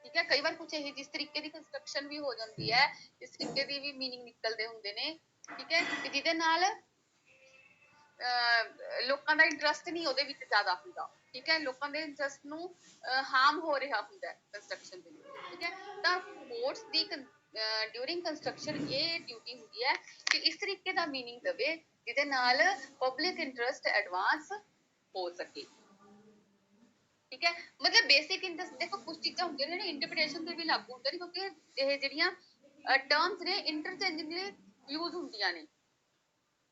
ਠੀਕ ਹੈ। ਕਈ ਵਾਰ ਕੁਝ ਇਹ ਜਿਸ ਤਰੀਕੇ ਦੀ ਕੰਸਟਰਕਸ਼ਨ ਵੀ ਹੋ ਜਾਂਦੀ ਹੈ, ਇਸ ਤਰੀਕੇ ਦੀ ਵੀ ਮੀਨਿੰਗ ਨਿਕਲਦੇ ਹੁੰਦੇ ਨੇ, ਠੀਕ ਹੈ, ਕਿ ਜਿਹਦੇ ਨਾਲ ਲੋਕਾਂ ਦਾ ਇੰਟਰਸਟ ਨਹੀਂ ਉਹਦੇ ਵਿੱਚ ਜ਼ਿਆਦਾ ਹੁੰਦਾ, ਠੀਕ ਹੈ, ਲੋਕਾਂ ਦੇ ਇੰਟਰਸਟ ਨੂੰ ਹਾਰਮ ਹੋ ਰਿਹਾ ਹੁੰਦਾ ਹੈ ਕੰਸਟਰਕਸ਼ਨ ਦੇ ਵਿੱਚ, ਠੀਕ ਹੈ। ਤਾਂ ਕੋਰਟਸ ਦੀ ਡਿਊਰਿੰਗ ਕੰਸਟਰਕਸ਼ਨ ਇਹ ਡਿਊਟੀ ਹੁੰਦੀ ਹੈ ਕਿ ਇਸ ਤਰੀਕੇ ਦਾ ਮੀਨਿੰਗ ਦੇਵੇ ਜਿਹਦੇ ਨਾਲ ਪਬਲਿਕ ਇੰਟਰਸਟ ਐਡਵਾਂਸ ਹੋ ਸਕੇ, ਠੀਕ ਹੈ। ਮਤਲਬ ਬੇਸਿਕ ਇੰਟਰਸਟ ਦੇਖੋ, ਕੁਝ ਚੀਜ਼ਾਂ ਹੁੰਦੀਆਂ ਨੇ ਇੰਟਰਪ੍ਰੀਟੇਸ਼ਨ ਤੇ ਵੀ ਲਾਗੂ ਹੁੰਦੀਆਂ ਨੇ, ਕਿਉਂਕਿ ਇਹ ਜਿਹੜੀਆਂ ਟਰਮਸ ਨੇ ਇੰਟਰਚੇਂਜੇਬਲ ਯੂਜ਼ ਹੁੰਦੀਆਂ ਨੇ,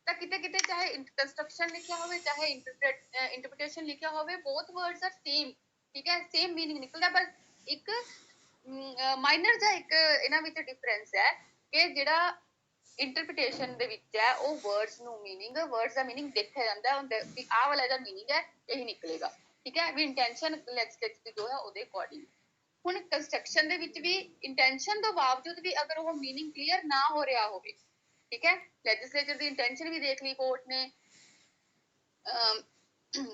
ਤਾਂ ਕਿਤੇ ਕਿਤੇ ਚਾਹੇ ਕੰਸਟਰਕਸ਼ਨ ਲਿਖਿਆ ਹੋਵੇ ਚਾਹੇ ਇੰਟਰਪ੍ਰੀਟੇਸ਼ਨ ਲਿਖਿਆ ਹੋਵੇ, ਬੋਥ ਵਰਡਸ ਆਰ ਸੇਮ, ਠੀਕ ਹੈ, ਸੇਮ ਮੀਨਿੰਗ ਨਿਕਲਦਾ। ਪਰ ਇੱਕ ਮਾਈਨਰ ਜਿਹਾ ਇੱਕ ਇਹਨਾਂ ਵਿੱਚ ਡਿਫਰੈਂਸ ਹੈ ਕਿ ਜਿਹੜਾ ਇੰਟਰਪ੍ਰੀਟੇਸ਼ਨ ਦੇ ਵਿੱਚ ਹੈ ਉਹ ਵਰਡਸ ਦਾ ਮੀਨਿੰਗ ਦੇਖਿਆ ਜਾਂਦਾ ਹੈ ਕਿ ਆਹ ਵਾਲਾ ਜਿਹੜਾ ਮੀਨਿੰਗ ਹੈ ਇਹੀ ਨਿਕਲੇਗਾ, ਠੀਕ ਹੈ, ਵੀ ਇੰਟੈਂਸ਼ਨ ਲੈਜਿਸਲੇਚਰ ਜੋ ਹੈ ਉਹਦੇ ਅਕੋਰਡਿੰਗ। ਹੁਣ ਕੰਸਟਰਕਸ਼ਨ ਦੇ ਵਿੱਚ ਵੀ ਇੰਟੈਂਸ਼ਨ ਤੋਂ ਬਾਵਜੂਦ ਵੀ ਅਗਰ ਉਹ ਮੀਨਿੰਗ ਕਲੀਅਰ ਨਾ ਹੋ ਰਿਹਾ ਹੋਵੇ, ਠੀਕ ਹੈ, ਲੈਜਿਸਲੇਚਰ ਦੀ ਇੰਟੈਂਸ਼ਨ ਵੀ ਦੇਖ ਲਈ ਕੋਰਟ ਨੇ,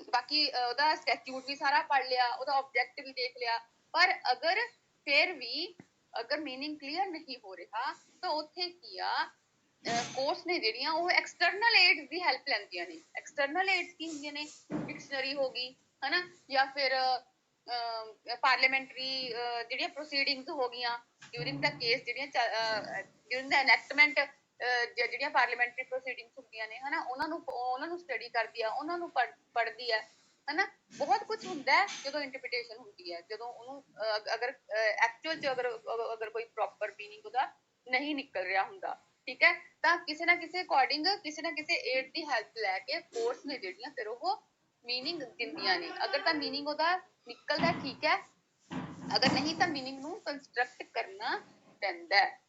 ਬਾਕੀ ਉਹਦਾ ਸਟੈਚੂਟ ਵੀ ਸਾਰਾ ਪੜ੍ਹ ਲਿਆ, ਉਹਦਾ ਆਬਜੈਕਟ ਵੀ ਦੇਖ ਲਿਆ, ਪਰ ਅਗਰ ਫਿਰ ਵੀ ਅਗਰ ਮੀਨਿੰਗ ਕਲੀਅਰ ਨਹੀਂ ਹੋ ਰਿਹਾ ਤਾਂ ਉੱਥੇ ਕੀ ਆ, ਕੋਰਟਸ ਨੇ ਜਿਹੜੀਆਂ ਉਹ ਐਕਸਟਰਨਲ ਏਡਸ ਦੀ ਹੈਲਪ ਲੈਂਦੀਆਂ ਨੇ। ਐਕਸਟਰਨਲ ਏਡਸ ਕੀ ਹੁੰਦੀਆਂ ਨੇ, ਡਿਕਸ਼ਨਰੀ ਹੋ ਗਈ ਹਨਾ, ਜਾਂ ਫਿਰ ਪਾਰਲੀਮੈਂਟਰੀ ਜਿਹੜੀਆਂ ਪ੍ਰੋਸੀਡਿੰਗਸ ਹੋ ਗਈਆਂ ਡਿਊਰਿੰਗ ਦਾ ਕੇਸ, ਜਿਹੜੀਆਂ ਡਿਊਰਿੰਗ ਦਾ ਐਨੈਕਟਮੈਂਟ ਜਿਹੜੀਆਂ ਪਾਰਲੀਮੈਂਟਰੀ ਪ੍ਰੋਸੀਡਿੰਗਸ ਹੁੰਦੀਆਂ ਨੇ ਹਨਾ, ਉਹਨਾਂ ਨੂੰ ਸਟੱਡੀ ਕਰਦੀ ਆ, ਉਹਨਾਂ ਨੂੰ ਪੜ੍ਹਦੀ ਆ ਹਨਾ। ਬਹੁਤ ਕੁਝ ਹੁੰਦਾ ਹੈ ਜਦੋਂ ਇੰਟਰਪ੍ਰੀਟੇਸ਼ਨ ਹੁੰਦੀ ਹੈ, ਜਦੋਂ ਉਹਨੂੰ ਅਗਰ ਐਕਚੁਅਲ ਚ ਅਗਰ ਕੋਈ ਪ੍ਰੋਪਰ ਮੀਨਿੰਗ ਉਹਦਾ ਨਹੀਂ ਨਿਕਲ ਰਿਹਾ ਹੁੰਦਾ, ਠੀਕ ਹੈ, ਤਾਂ ਕਿਸੇ ਨਾ ਕਿਸੇ ਅਕੋਰਡਿੰਗ ਕਿਸੇ ਨਾ ਕਿਸੇ ਏਡ ਦੀ ਹੈਲਪ ਲੈ ਕੇ ਕੋਰਟਸ ਨੇ ਜਿਹੜੀਆਂ ਫਿਰ ਉਹ ਮੀਨਿੰਗ ਦਿੰਦੀਆਂ ਨੇ। ਅਗਰ ਤਾਂ ਮੀਨਿੰਗ ਉਹਦਾ ਨਿਕਲਦਾ ਠੀਕ ਹੈ, ਅਗਰ ਨਹੀਂ ਤਾਂ ਮੀਨਿੰਗ ਨੂੰ ਕੰਸਟਰਕਟ ਕਰਨਾ ਪੈਂਦਾ ਹੈ,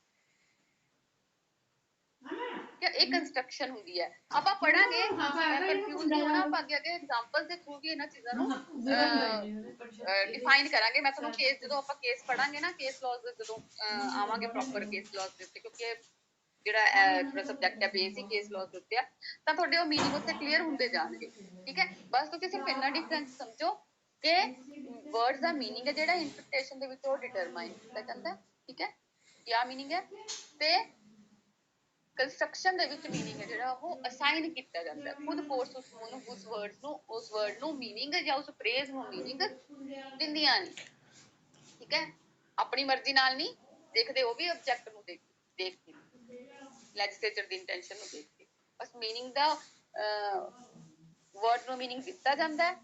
ਇਹ ਕੰਸਟਰਕਸ਼ਨ ਹੁੰਦੀ ਹੈ। ਆਪਾਂ ਪੜਾਂਗੇ ਕਨਫਿਊਜ਼ ਨਹੀਂ ਹੋਣਾ, ਆਪਾਂ ਅੱਗੇ ਐਗਜ਼ਾਮਪਲ ਦੇ ਥਰੂ ਵੀ ਇਹਨਾਂ ਚੀਜ਼ਾਂ ਨੂੰ ਡਿਫਾਈਨ ਕਰਾਂਗੇ। ਮੈਂ ਤੁਹਾਨੂੰ ਕੇਸ, ਜਦੋਂ ਆਪਾਂ ਕੇਸ ਪੜਾਂਗੇ ਨਾ, ਕੇਸ ਲਾਜ਼ ਜਦੋਂ ਆਵਾਂਗੇ ਪ੍ਰੋਪਰ ਕੇਸ ਲਾਜ਼ ਦੇ ਉੱਤੇ, ਕਿਉਂਕਿ ਜਿਹੜਾ ਸਬਜੈਕਟ ਹੈ ਬੇਸਿਕ ਕੇਸ ਲਾਜ਼ ਦੇ ਉੱਤੇ ਆ, ਤਾਂ ਤੁਹਾਡੇ ਉਹ ਮੀਨਿੰਗ ਉੱਥੇ ਕਲੀਅਰ ਹੁੰਦੇ ਜਾਣਗੇ, ਠੀਕ ਹੈ। ਬਸ ਤੁਸੀਂ ਸਿਰਫ ਇੰਨਾ ਡਿਫਰੈਂਸ ਸਮਝੋ ਕਿ ਵਰਡਸ ਦਾ ਮੀਨਿੰਗ ਹੈ ਜਿਹੜਾ ਇੰਟਰਪ੍ਰੀਟੇਸ਼ਨ ਦੇ ਵਿੱਚ ਉਹ ਡਿਟਰਮਾਈਨ ਕੀਤਾ ਜਾਂਦਾ, ਠੀਕ ਹੈ, ਕਿਆ ਮੀਨਿੰਗ ਹੈ, ਤੇ ਕੰਸਟਰਕਸ਼ਨ ਦੇ ਵਿੱਚ ਮੀਨਿੰਗ ਹੈ ਜਿਹੜਾ ਉਹ ਅਸਾਈਨ ਕੀਤਾ ਜਾਂਦਾ, ਖੁਦ ਕੋਰਸ ਉਸ ਵਰਡ ਨੂੰ ਮੀਨਿੰਗ ਜਾਂ ਉਸ ਫਰੇਜ਼ ਨੂੰ ਮੀਨਿੰਗ ਦਿੰਦੀਆਂ ਨੇ, ਠੀਕ ਹੈ। ਆਪਣੀ ਮਰਜ਼ੀ ਨਾਲ ਨਹੀਂ ਦੇਖਦੇ, ਉਹ ਵੀ ਆਬਜੈਕਟ ਨੂੰ ਦੇਖ ਕੇ ਲੈਜਿਸਲੇਚਰ ਦੀ ਇੰਟੈਂਸ਼ਨ ਨੂੰ ਦੇਖ ਕੇ ਬਸ ਮੀਨਿੰਗ ਦਾ ਵਰਡ ਨੂੰ ਮੀਨਿੰਗ ਦਿੱਤਾ ਜਾਂਦਾ ਹੈ,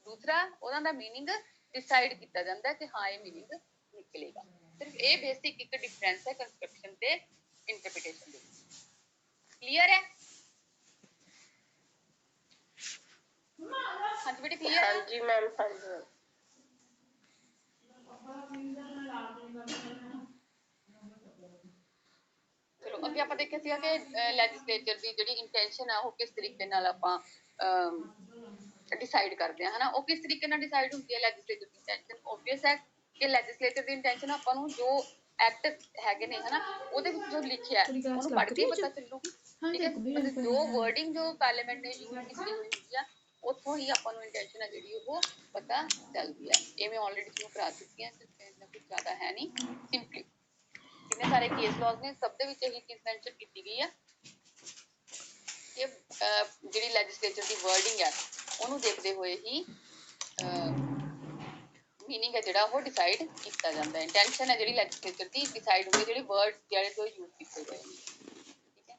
ਦੂਸਰਾ ਉਹਨਾਂ ਦਾ ਮੀਨਿੰਗ ਡਿਸਾਈਡ ਕੀਤਾ ਜਾਂਦਾ ਹੈ ਕਿ ਹਾਂ ਇਹ ਮੀਨਿੰਗ ਨਿਕਲੇਗਾ। ਸਿਰਫ ਇਹ ਬੇਸਿਕ ਇੱਕ ਡਿਫਰੈਂਸ ਹੈ ਕੰਸਟਰਕਸ਼ਨ ਤੇ ਇੰਟਰਪ੍ਰੀਟੇਸ਼ਨ ਦੇ ਵਿੱਚ। ਕਲੀਅਰ ਹੈ? ਹਾਂਜੀ ਬੇਟੇ ਕਲੀਅਰ ਹੈ? ਹਾਂਜੀ ਮੈਮ, ਹਾਂਜੀ। ਚਲੋ ਅੱਗੇ ਆਪਾਂ ਦੇਖਿਆ ਸੀਗਾ ਕਿ ਲੈਜਿਸਲੇਚਰ ਦੀ ਜਿਹੜੀ ਇੰਟੈਂਸ਼ਨ ਆ ਉਹ ਕਿਸ ਤਰੀਕੇ ਨਾਲ ਆਪਾਂ ਡਿਸਾਈਡ ਕਰਦੇ ਆ, ਹਨਾ। ਉਹ ਕਿਸ ਤਰੀਕੇ ਨਾਲ ਡਿਸਾਈਡ ਹੁੰਦੀ ਹੈ ਲੈਜਿਸਲੇਚਰ ਦੀ ਇੰਟੈਂਸ਼ਨ? ਓਬਵੀਅਸ ਹੈ ਕਿ ਲੈਜਿਸਲੇਚਰ ਦੀ ਇੰਟੈਂਸ਼ਨ ਆਪਾਂ ਨੂੰ ਜੋ ਐਕਟ ਹੈਗੇ ਨੇ, ਹਨਾ, ਉਹਦੇ ਵਿੱਚ ਜੋ ਲਿਖਿਆ ਹੈ ਉਹਨੂੰ ਪੜ੍ਹ ਕੇ ਪਤਾ ਚੱਲੂਗੀ, ਠੀਕ ਹੈ। ਮਤਲਬ ਜੋ ਵਰਡਿੰਗ ਜੋ ਪਾਰਲੀਮੈਂਟ ਨੇ ਯੂਜ਼ ਕੀਤੀ ਹੋਈ ਹੁੰਦੀ ਆ ਉੱਥੋਂ ਹੀ ਆਪਾਂ ਨੂੰ ਇੰਟੈਂਸ਼ਨ ਹੈ ਜਿਹੜੀ ਉਹ ਪਤਾ ਚੱਲਦੀ ਹੈ। ਇਹ ਮੈਂ ਆਲਰੇਡੀ ਤੁਹਾਨੂੰ ਕਰਾ ਚੁੱਕੀ ਹਾਂ, ਇੰਨਾ ਕੁਝ ਜ਼ਿਆਦਾ ਹੈ ਨਹੀਂ। ਸਿੰਪਲੀ ਜਿੰਨੇ ਸਾਰੇ ਕੇਸ ਲਾਜ਼ ਨੇ ਸਭ ਦੇ ਵਿੱਚ ਇਹੀ ਚੀਜ਼ ਮੈਂਸ਼ਨ ਕੀਤੀ ਗਈ ਹੈ ਕਿ ਜਿਹੜੀ ਲੈਜਿਸਲੇਚਰ ਦੀ ਵਰਡਿੰਗ ਹੈ ਉਹਨੂੰ ਦੇਖਦੇ ਹੋਏ ਹੀ ਮੀਨਿੰਗ ਹੈ ਜਿਹੜਾ ਉਹ ਡਿਸਾਈਡ ਕੀਤਾ ਜਾਂਦਾ ਹੈ। ਇੰਟੈਂਸ਼ਨ ਹੈ ਜਿਹੜੀ ਲੈਜਿਸਲੇਚਰ ਦੀ ਡਿਸਾਈਡ ਹੋਈ, ਜਿਹੜੇ ਵਰਡ ਜਿਹੜੇ ਤੋਂ ਯੂਜ਼ ਕੀਤੇ ਗਏ ਨੇ, ਠੀਕ ਹੈ।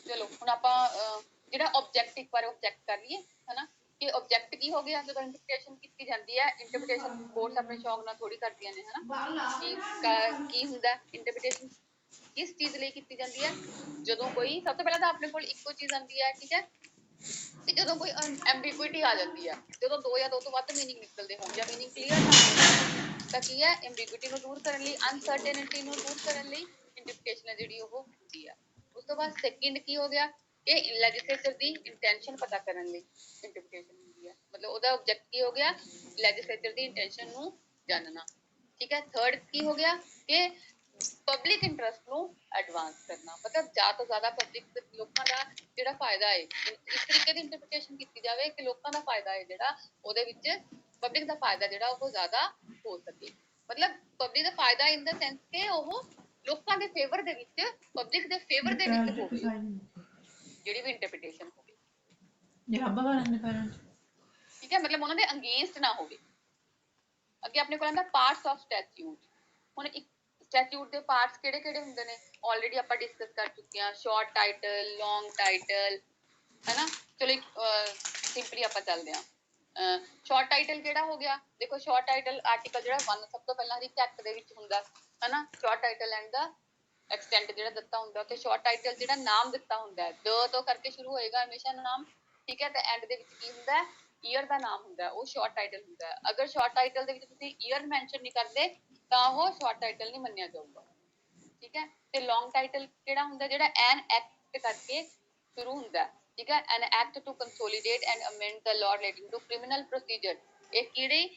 ਚਲੋ ਹੁਣ ਆਪਾਂ ਜਿਹੜਾ ਆਬਜੈਕਟ ਇੱਕ ਵਾਰ ਆਬਜੈਕਟ ਕਰ ਲਈਏ, ਹਨਾ, ਕਿ ਆਬਜੈਕਟ ਕੀ ਹੋ ਗਿਆ ਜਦੋਂ ਇੰਟਰਪ੍ਰੀਟੇਸ਼ਨ ਕੀਤੀ ਜਾਂਦੀ ਹੈ। ਇੰਟਰਪ੍ਰੀਟੇਸ਼ਨ ਕੋਰਸ ਆਪਣੇ ਸ਼ੌਕ ਨਾਲ ਥੋੜੀ ਕਰਦੀਆਂ ਨੇ, ਹਨਾ। ਕੀ ਹੁੰਦਾ ਇੰਟਰਪ੍ਰੀਟੇਸ਼ਨ, ਕਿਸ ਚੀਜ਼ ਲਈ ਕੀਤੀ ਜਾਂਦੀ ਹੈ? ਜਦੋਂ ਕੋਈ, ਸਭ ਤੋਂ ਪਹਿਲਾਂ ਤਾਂ ਆਪਣੇ ਕੋਲ ਇੱਕੋ ਚੀਜ਼ ਆਉਂਦੀ ਹੈ, ਠੀਕ ਹੈ, ਤੇ ਜਦੋਂ ਕੋਈ ਐਂਬੀਗੁਇਟੀ ਆ ਜਾਂਦੀ ਹੈ, ਜਦੋਂ ਦੋ ਜਾਂ ਦੋ ਤੋਂ ਵੱਧ ਮੀਨਿੰਗ ਨਿਕਲਦੇ ਹੋਣ ਜਾਂ ਮੀਨਿੰਗ ਕਲੀਅਰ ਨਾ ਹੋਵੇ, ਤਾਂ ਕੀ ਹੈ, ਐਂਬੀਗੁਇਟੀ ਨੂੰ ਦੂਰ ਕਰਨ ਲਈ, ਅਨਸਰਟੇਨਿਟੀ ਨੂੰ ਦੂਰ ਕਰਨ ਲਈ ਇੰਟਰਪ੍ਰੀਟੇਸ਼ਨ ਹੈ ਜਿਹੜੀ ਉਹ ਹੁੰਦੀ ਹੈ। ਉਸ ਤੋਂ ਬਾਅਦ ਸੈਕਿੰਡ ਕੀ ਹੋ ਗਿਆ ਕਿ ਲੈਜਿਸਲੇਚਰ ਦੀ ਇੰਟੈਂਸ਼ਨ ਪਤਾ ਕਰਨ ਲਈ ਇੰਟਰਪ੍ਰੀਟੇਸ਼ਨ ਹੁੰਦੀ ਹੈ। ਮਤਲਬ ਉਹਦਾ ਆਬਜੈਕਟ ਕੀ ਹੋ ਗਿਆ, ਲੈਜਿਸਲੇਚਰ ਦੀ ਇੰਟੈਂਸ਼ਨ ਨੂੰ ਜਾਣਨਾ, ਠੀਕ ਹੈ। ਥਰਡ ਕੀ ਹੋ ਗਿਆ ਕਿ ਪਬਲਿਕ ਇੰਟਰਸਟ ਨੂੰ ਐਡਵਾਂਸ ਕਰਨਾ, ਮਤਲਬ ਜ਼ਿਆਦਾ ਤੋਂ ਜ਼ਿਆਦਾ ਪਬਲਿਕ, ਲੋਕਾਂ ਦਾ ਜਿਹੜਾ ਫਾਇਦਾ ਹੈ, ਇਸ ਤਰੀਕੇ ਦੀ ਇੰਟਰਪ੍ਰੀਟੇਸ਼ਨ ਕੀਤੀ ਜਾਵੇ ਕਿ ਲੋਕਾਂ ਦਾ ਫਾਇਦਾ ਹੈ ਜਿਹੜਾ ਉਹਦੇ ਵਿੱਚ, ਪਬਲਿਕ ਦਾ ਫਾਇਦਾ ਜਿਹੜਾ ਉਹ ਜ਼ਿਆਦਾ ਹੋ ਸਕੇ। ਮਤਲਬ ਪਬਲਿਕ ਦਾ ਫਾਇਦਾ ਇਨ ਦਾ ਸੈਂਸ ਕਿ ਉਹ ਲੋਕਾਂ ਦੇ ਫੇਵਰ ਦੇ ਵਿੱਚ, ਪਬਲਿਕ ਦੇ ਫੇਵਰ ਦੇ ਵਿੱਚ ਹੋਵੇ ਜਿਹੜੀ ਵੀ ਇੰਟਰਪ੍ਰੀਟੇਸ਼ਨ ਹੋਵੇ, ਠੀਕ ਹੈ। ਮਤਲਬ ਉਹਨਾਂ ਦੇ ਅਗੇਂਸਟ ਨਾ ਹੋਵੇ। ਅੱਗੇ ਆਪਣੇ ਕੋਲ ਆਉਂਦਾ ਪਾਰਟਸ ਆਫ ਸਟੈਚਿਊਟ। ਹੁਣ ਇੱਕ ਸਟੈਚਿਊਟ ਦੇ ਪਾਰਟਸ ਕਿਹੜੇ ਕਿਹੜੇ ਹੁੰਦੇ ਨੇ ਆਲਰੇਡੀ ਆਪਾਂ ਡਿਸਕਸ ਕਰ ਚੁੱਕੇ ਹਾਂ। ਸ਼ਾਰਟ ਟਾਈਟਲ, ਲੌਂਗ ਟਾਈਟਲ, ਹੈਨਾ। ਚਲੋ ਸਿੰਪਲੀ ਆਪਾਂ ਚੱਲਦੇ ਹਾਂ। ਸ਼ਾਰਟ ਟਾਈਟਲ ਕਿਹੜਾ ਹੋ ਗਿਆ? ਦੇਖੋ ਸ਼ਾਰਟ ਟਾਈਟਲ ਆਰਟੀਕਲ ਜਿਹੜਾ 1 ਸਭ ਤੋਂ ਪਹਿਲਾਂ ਹਰ ਇੱਕ ਐਕਟ ਦੇ ਵਿੱਚ ਹੁੰਦਾ, ਹਨਾ। Short title and the extent ਜਿਹੜਾ ਦਿੱਤਾ ਹੁੰਦਾ, ਤੇ ਸ਼ਾਰਟ ਟਾਈਟਲ ਜਿਹੜਾ ਨਾਮ ਦਿੱਤਾ ਹੁੰਦਾ ਹੈ, ਦ ਤੋਂ ਕਰਕੇ ਸ਼ੁਰੂ ਹੋਏਗਾ ਹਮੇਸ਼ਾ ਨਾਮ, ਠੀਕ ਹੈ। ਤੇ ਐਂਡ ਦੇ ਵਿੱਚ ਕੀ ਹੁੰਦਾ ਹੈ, ਈਅਰ ਦਾ ਨਾਮ ਹੁੰਦਾ, ਉਹ ਸ਼ਾਰਟ ਟਾਈਟਲ ਹੁੰਦਾ ਹੈ। ਅਗਰ ਸ਼ਾਰਟ ਟਾਈਟਲ ਦੇ ਵਿੱਚ ਤੁਸੀਂ ਈਅਰ ਮੈਂਸ਼ਨ ਨਹੀਂ ਕਰਦੇ ਤਾਂ ਉਹ ਸ਼ਾਰਟ ਟਾਈਟਲ ਨਹੀਂ ਮੰਨਿਆ ਜਾਊਗਾ, ਠੀਕ ਹੈ। ਤੇ ਲੌਂਗ ਟਾਈਟਲ ਕਿਹੜਾ ਹੁੰਦਾ? ਜਿਹੜਾ ਐਨ ਐਕਟ ਕਰਕੇ ਸ਼ੁਰੂ ਹੁੰਦਾ, ਠੀਕ ਹੈ। An act to consolidate and amend the law relating to criminal procedure. ਇਹ ਕਿਹੜੇ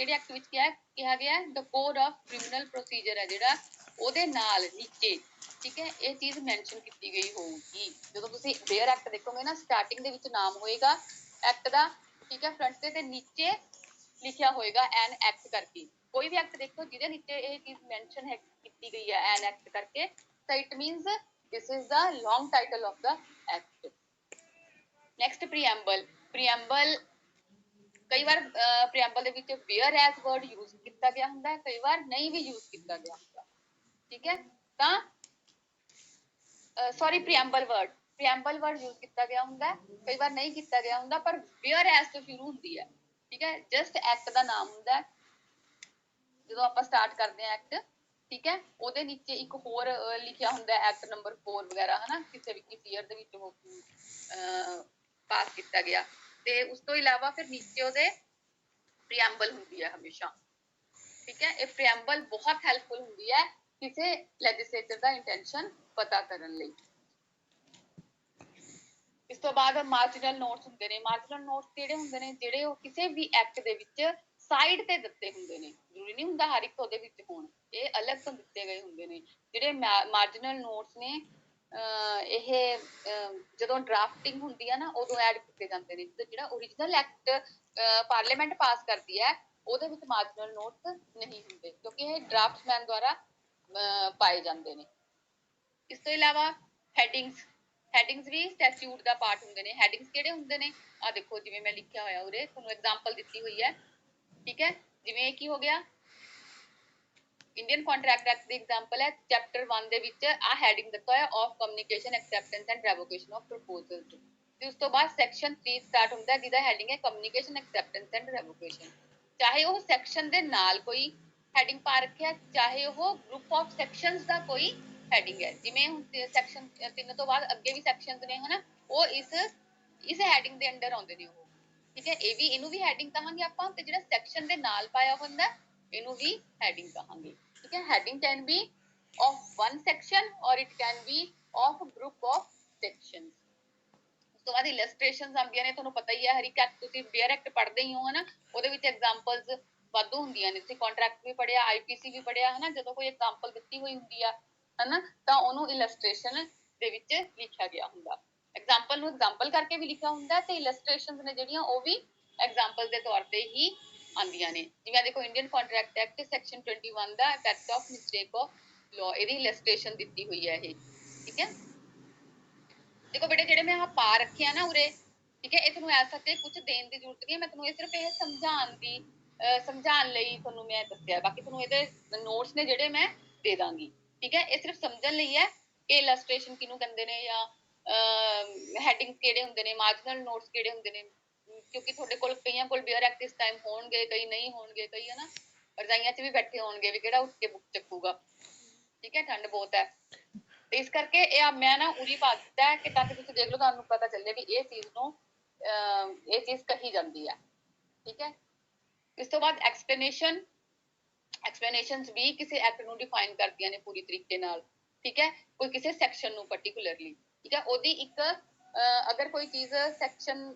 ਐਕਟ ਵਿੱਚ ਕਿਹਾ ਗਿਆ? The code of criminal procedure ਹੈ ਜਿਹੜਾ, ਉਹਦੇ ਨਾਲ ਨੀਚੇ, ਠੀਕ ਹੈ, ਇਹ ਚੀਜ਼ ਮੈਂਸ਼ਨ ਕੀਤੀ ਗਈ ਹੋਊਗੀ। ਜਦੋਂ ਤੁਸੀਂ ਬੇਅਰ ਐਕਟ ਦੇਖੋਗੇ ਨਾ, ਸਟਾਰਟਿੰਗ ਦੇ ਵਿੱਚ ਨਾਮ ਹੋਏਗਾ ਐਕਟ ਦਾ, ਠੀਕ ਹੈ, ਫਰੰਟ ਤੇ ਨੀਚੇ ਲਿਖਿਆ ਹੋਏਗਾ ਐਨ ਐਕਟ ਕਰਕੇ। ਕੋਈ ਵੀ ਐਕਟ ਦੇਖੋ ਜਿਹਦੇ ਨੀਚੇ ਇਹ ਚੀਜ਼ ਮੈਂਸ਼ਨ ਹੈ ਕੀਤੀ ਗਈ ਹੈ ਐਨ ਐਕਟ ਕਰਕੇ, ਤਾਂ it means this is the long title of the act. Next preamble. Preamble ਕਈ ਵਾਰ ਪ੍ਰੀਐਮਬਲ ਦੇ ਵਿੱਚ ਵੇਅਰ ਐਜ਼ ਵਰਡ ਯੂਜ਼ ਕੀਤਾ ਗਿਆ ਹੁੰਦਾ ਹੈ, ਕਈ ਵਾਰ ਨਹੀਂ ਵੀ ਯੂਜ਼ ਕੀਤਾ ਗਿਆ ਹੁੰਦਾ, ਠੀਕ ਹੈ। ਤਾਂ ਸੌਰੀ ਪ੍ਰੀਐਮਬਲ ਵਰਡ ਯੂਜ਼ ਕੀਤਾ ਗਿਆ ਹੁੰਦਾ, ਕਈ ਵਾਰ ਨਹੀਂ ਕੀਤਾ ਗਿਆ ਹੁੰਦਾ, ਪਰ ਵੇਅਰ ਐਜ਼ ਤੋਂ ਸ਼ੁਰੂ ਹੁੰਦੀ ਹੈ, ਠੀਕ ਹੈ। ਜਸਟ ਐਕਟ ਦਾ ਨਾਮ ਹੁੰਦਾ ਜਦੋਂ ਆਪਾਂ ਸਟਾਰਟ ਕਰਦੇ ਹਾਂ ਐਕਟ, ਠੀਕ ਹੈ। ਉਹਦੇ ਨੀਚੇ ਇੱਕ ਹੋਰ ਲਿਖਿਆ ਹੁੰਦਾ ਐਕਟ ਨੰਬਰ 4 ਵਗੈਰਾ, ਹਨਾ, ਕਿਸੇ ਵੀ ਕਿਸ ਈਅਰ ਦੇ ਵਿੱਚ ਉਹ ਪਾਸ ਕੀਤਾ ਗਿਆ। ਤੇ ਉਸ ਤੋਂ ਇਲਾਵਾ ਫਿਰ ਨੀਚੇ ਉਹਦੇ ਪ੍ਰੀਐਮਬਲ ਹੁੰਦੀ ਹੈ ਹਮੇਸ਼ਾ, ਠੀਕ ਹੈ। ਇਹ ਪ੍ਰੀਐਮਬਲ ਬਹੁਤ ਹੈਲਪਫੁਲ ਹੁੰਦੀ ਹੈ ਕਿਸੇ ਲੈਜਿਸਲੇਚਰ ਦਾ ਇੰਟੈਂਸ਼ਨ ਪਤਾ ਕਰਨ ਲਈ। ਇਸ ਤੋਂ ਬਾਅਦ ਮਾਰਜਨਲ ਨੋਟਸ ਹੁੰਦੇ ਨੇ। ਮਾਰਜਨਲ ਨੋਟਸ ਕਿਹੜੇ ਹੁੰਦੇ ਨੇ? ਜਿਹੜੇ ਉਹ ਕਿਸੇ ਵੀ ਐਕਟ ਦੇ ਵਿੱਚ ਸਾਈਡ ਤੇ ਦਿੱਤੇ ਹੁੰਦੇ ਨੇ, ਜ਼ਰੂਰੀ ਨਹੀਂ ਹੁੰਦਾ ਹਰ ਇੱਕ ਉਹਦੇ ਵਿੱਚ ਹੋਣ, ਇਹ ਅਲੱਗ ਤੋਂ ਦਿੱਤੇ ਗਏ ਹੁੰਦੇ ਨੇ। ਜਿਹੜੇ ਮਾਰਜਨਲ ਨੋਟਸ ਨੇ ਇਹ ਜਦੋਂ ਡਰਾਫਟਿੰਗ ਹੁੰਦੀ ਹੈ ਨਾ ਉਦੋਂ ਐਡ ਕੀਤੇ ਜਾਂਦੇ ਨੇ। ਜਿਹੜਾ ਓਰੀਜਨਲ ਐਕਟ ਪਾਰਲੀਮੈਂਟ ਪਾਸ ਕਰਦੀ ਹੈ ਉਹਦੇ ਵਿੱਚ ਮਾਰਜਨਲ ਨੋਟਸ ਨਹੀਂ ਹੁੰਦੇ, ਕਿਉਂਕਿ ਇਹ ਡਰਾਫਟਮੈਨ ਦੁਆਰਾ ਪਾਏ ਜਾਂਦੇ ਨੇ। ਇਸ ਤੋਂ ਇਲਾਵਾ ਹੈਡਿੰਗਸ ਵੀ ਸਟੈਚਿਊਟ ਦਾ ਪਾਰਟ ਹੁੰਦੇ ਨੇ। ਹੈਡਿੰਗਸ ਕਿਹੜੇ ਹੁੰਦੇ ਨੇ? ਆ ਦੇਖੋ, ਜਿਵੇਂ ਮੈਂ ਲਿਖਿਆ ਹੋਇਆ ਉਰੇ ਤੁਹਾਨੂੰ ਐਗਜ਼ਾਮਪਲ ਦਿੱਤੀ ਹੋਈ ਹੈ, ਠੀਕ ਹੈ। ਜਿਵੇਂ ਕੀ ਹੋ ਗਿਆ, ਇੰਡੀਅਨ ਕੰਟਰੈਕਟ ਐਕਟ ਦੀ ਐਗਜ਼ਾਮਪਲ ਹੈ ਚੈਪਟਰ 1 ਦੇ ਵਿੱਚ ਆ ਹੈਡਿੰਗ ਦਿੱਤਾ ਹੋਇਆ of communication acceptance and revocation of proposals ਤੇ ਉਸ ਤੋਂ ਬਾਅਦ ਸੈਕਸ਼ਨ 3 ਸਟਾਰਟ ਹੁੰਦਾ ਹੈ ਜਿਹਦਾ ਹੈਡਿੰਗ ਹੈ ਕਮਿਊਨੀਕੇਸ਼ਨ ਐਕਸੈਪਟੈਂਸ ਐਂਡ ਰੈਵੋਕੇਸ਼ਨ। ਚਾਹੇ ਉਹ ਸੈਕਸ਼ਨ ਦੇ ਨਾਲ ਕੋਈ ਹੈਡਿੰਗ ਪਾ ਰੱਖਿਆ, ਚਾਹੇ ਉਹ ਗਰੁੱਪ ਆਫ ਸੈਕਸ਼ਨਸ ਦਾ ਕੋਈ ਹੈਡਿੰਗ ਹੈ, ਜਿਵੇਂ ਹੁਣ ਸੈਕਸ਼ਨ 3 ਤੋਂ ਬਾਅਦ ਅੱਗੇ ਵੀ ਸੈਕਸ਼ਨਸ ਨੇ ਹਨਾ, ਉਹ ਇਸ ਹੈਡਿੰਗ ਦੇ ਅੰਡਰ ਆਉਂਦੇ ਨੇ ਉਹ, ਠੀਕ ਹੈ। ਇਹਨੂੰ ਵੀ ਹੈਡਿੰਗ ਕਹਾਂਗੇ ਆਪਾਂ, ਤੇ ਜਿਹੜਾ ਸੈਕਸ਼ਨ ਦੇ ਨਾਲ ਪਾਇਆ ਹੁੰਦਾ ਇਹਨੂੰ ਵੀ ਹੈਡਿੰਗ ਕਹਾਂਗੇ, ਠੀਕ ਹੈ। Heading can be of one section or it can be of a group of sections। ਉਸ ਤੋਂ ਬਾਅਦ ਇਲਸਟ੍ਰੇਸ਼ਨਸ ਆਉਂਦੀਆਂ ਨੇ, ਤੁਹਾਨੂੰ ਪਤਾ ਹੀ ਹੈ ਹਰ ਇੱਕ ਐਕਟ ਤੁਸੀਂ ਬੇਅਰ ਐਕਟ ਪੜ੍ਹਦੇ ਹੀ ਹੋ ਹਨਾ, ਉਹਦੇ ਵਿੱਚ ਐਗਜ਼ਾਮਪਲਸ ਵਾਧੂ ਹੁੰਦੀਆਂ ਨੇ, ਤੁਸੀਂ ਕੰਟਰੈਕਟ ਵੀ ਪੜ੍ਹਿਆ, ਆਈਪੀਸੀ ਵੀ ਪੜ੍ਹਿਆ ਹਨਾ, ਜਦੋਂ ਕੋਈ ਐਗਜ਼ਾਮਪਲ ਦਿੱਤੀ ਹੋਈ ਹੁੰਦੀ ਆ ਹਨਾ ਤਾਂ ਉਹਨੂੰ ਇਲਸਟ੍ਰੇਸ਼ਨ ਦੇ ਵਿੱਚ ਲਿਖਿਆ ਗਿਆ ਹੁੰਦਾ। ਐਗਜ਼ਾਮਪਲ ਨੂੰ ਐਗਜ਼ਾਮਪਲ ਕਰਕੇ ਵੀ ਲਿਖਿਆ ਹੁੰਦਾ ਤੇ ਇਲਸਟ੍ਰੇਸ਼ਨਸ ਨੇ ਜਿਹੜੀਆਂ ਉਹ ਵੀ ਐਗਜ਼ਾਮਪਲ ਦੇ ਤੌਰ ਤੇ ਹੀ ਆਉਂਦੀਆਂ ਨੇ। ਜਿਵੇਂ ਦੇਖੋ ਇੰਡੀਅਨ ਕੰਟਰੈਕਟ ਐਕਟ ਸੈਕਸ਼ਨ 21 ਦਾ effect of mistake of law, ਇਹਦੀ ਇਲਸਟ੍ਰੇਸ਼ਨ ਦਿੱਤੀ ਹੋਈ ਹੈ ਇਹ, ਠੀਕ ਹੈ। ਦੇਖੋ ਬੇਟੇ ਜਿਹੜੇ ਮੈਂ ਆਹ ਪਾ ਰੱਖਿਆ ਨਾ ਉਰੇ, ਠੀਕ ਹੈ, ਇਹ ਤੁਹਾਨੂੰ ਐਸਾ ਤੇ ਕੁਝ ਦੇਣ ਦੀ ਜ਼ਰੂਰਤ ਨਹੀਂ ਹੈ, ਮੈਂ ਤੁਹਾਨੂੰ ਇਹ ਸਿਰਫ ਇਹ ਸਮਝਾਉਣ ਲਈ ਤੁਹਾਨੂੰ ਮੈਂ ਦੱਸਿਆ, ਬਾਕੀ ਤੁਹਾਨੂੰ ਇਹਦੇ ਨੋਟਸ ਨੇ ਜਿਹੜੇ ਮੈਂ ਦੇ ਦਾਂਗੀ, ਠੀਕ ਹੈ। ਇਹ ਸਿਰਫ ਸਮਝਣ ਲਈ ਹੈ ਕਿ ਇਲਸਟ੍ਰੇਸ਼ਨ ਕਿਹਨੂੰ ਕਹਿੰਦੇ ਨੇ ਜਾਂ ਹੈਡਿੰਗ ਕਿਹੜੇ ਹੁੰਦੇ ਨੇ, ਮਾਰਜਨਲ ਨੋਟਸ ਕਿਹੜੇ ਹੁੰਦੇ ਨੇ, ਕਿਉਂਕਿ ਤੁਹਾਡੇ ਕੋਲ ਕਈਆਂ ਕੋਲ ਬੇਅਰ ਐਕਟ ਇਸ ਟਾਈਮ ਹੋਣਗੇ, ਕਈ ਨਹੀਂ ਹੋਣਗੇ, ਕਈ ਹਨਾ ਰਜਾਈਆਂ 'ਚ ਵੀ ਬੈਠੇ ਹੋਣਗੇ ਵੀ ਕਿਹੜਾ ਉੱਠ ਕੇ ਬੁੱਕ ਚੱਕੂਗਾ, ਠੀਕ ਹੈ, ਠੰਡ ਬਹੁਤ ਹੈ ਤੇ ਇਸ ਕਰਕੇ ਇਹ ਮੈਂ ਨਾ ਉਰੀ ਪਾ ਦਿੱਤਾ ਕਿ ਤਾਂ ਕਿ ਤੁਸੀਂ ਦੇਖ ਲਓ, ਤੁਹਾਨੂੰ ਪਤਾ ਚੱਲੇ ਵੀ ਇਹ ਚੀਜ਼ ਕਹੀ ਜਾਂਦੀ ਹੈ, ਠੀਕ ਹੈ। ਇਸ ਤੋਂ ਬਾਅਦ ਐਕਸਪਲੇਨੇਸ਼ਨਸ ਵੀ ਕਿਸੇ ਐਕਟ ਨੂੰ ਡਿਫਾਈਨ ਕਰਦੀਆਂ ਨੇ ਪੂਰੀ ਤਰੀਕੇ ਨਾਲ, ਠੀਕ ਹੈ, ਕੋਈ ਕਿਸੇ ਸੈਕਸ਼ਨ ਨੂੰ ਪਾਰਟਿਕੂਲਰਲੀ, ਠੀਕ ਹੈ। ਉਹਦੀ ਇੱਕ ਅਗਰ ਕੋਈ ਚੀਜ਼ ਸੈਕਸ਼ਨ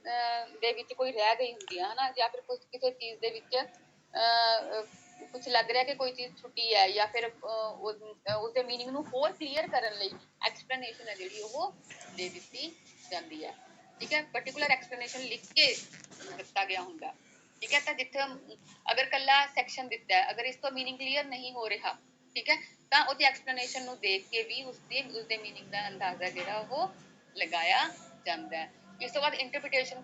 ਦੇ ਵਿੱਚ ਕੋਈ ਰਹਿ ਗਈ ਹੁੰਦੀ ਹੈ ਹਨਾ, ਜਾਂ ਫਿਰ ਕਿਸੇ ਚੀਜ਼ ਦੇ ਵਿੱਚ ਕੁਝ ਲੱਗ ਰਿਹਾ ਕਿ ਕੋਈ ਚੀਜ਼ ਛੁੱਟੀ ਹੈ ਜਾਂ ਫਿਰ ਉਸਦੇ ਮੀਨਿੰਗ ਨੂੰ ਹੋਰ ਕਲੀਅਰ ਕਰਨ ਲਈ ਐਕਸਪਲੇਨੇਸ਼ਨ ਹੈ ਜਿਹੜੀ ਉਹ ਦੇ ਦਿੱਤੀ ਜਾਂਦੀ ਹੈ, ਠੀਕ ਹੈ। ਪਾਰਟਿਕੂਲਰ ਐਕਸਪਲੇਨੇਸ਼ਨ ਲਿਖ ਕੇ ਦਿੱਤਾ ਗਿਆ ਹੁੰਦਾ, ਠੀਕ ਹੈ। ਤਾਂ ਜਿੱਥੇ ਅਗਰ ਕੱਲਾ ਸੈਕਸ਼ਨ ਦਿੱਤਾ ਹੈ, ਅਗਰ ਇਸ ਤੋਂ ਮੀਨਿੰਗ ਕਲੀਅਰ ਨਹੀਂ ਹੋ ਰਿਹਾ, ਠੀਕ ਹੈ, ਤਾਂ ਉਹਦੀ ਐਕਸਪਲੇਨੇਸ਼ਨ ਨੂੰ ਦੇਖ ਕੇ ਵੀ ਉਸਦੇ ਮੀਨਿੰਗ ਦਾ ਅੰਦਾਜ਼ਾ ਜਿਹੜਾ ਉਹ ਲਗਾਇਆ ਜਾਂਦਾ ਹੈ। ਇਸ ਤੋਂ ਬਾਅਦ ਇੰਟਰਪ੍ਰੀਟੇਸ਼ਨ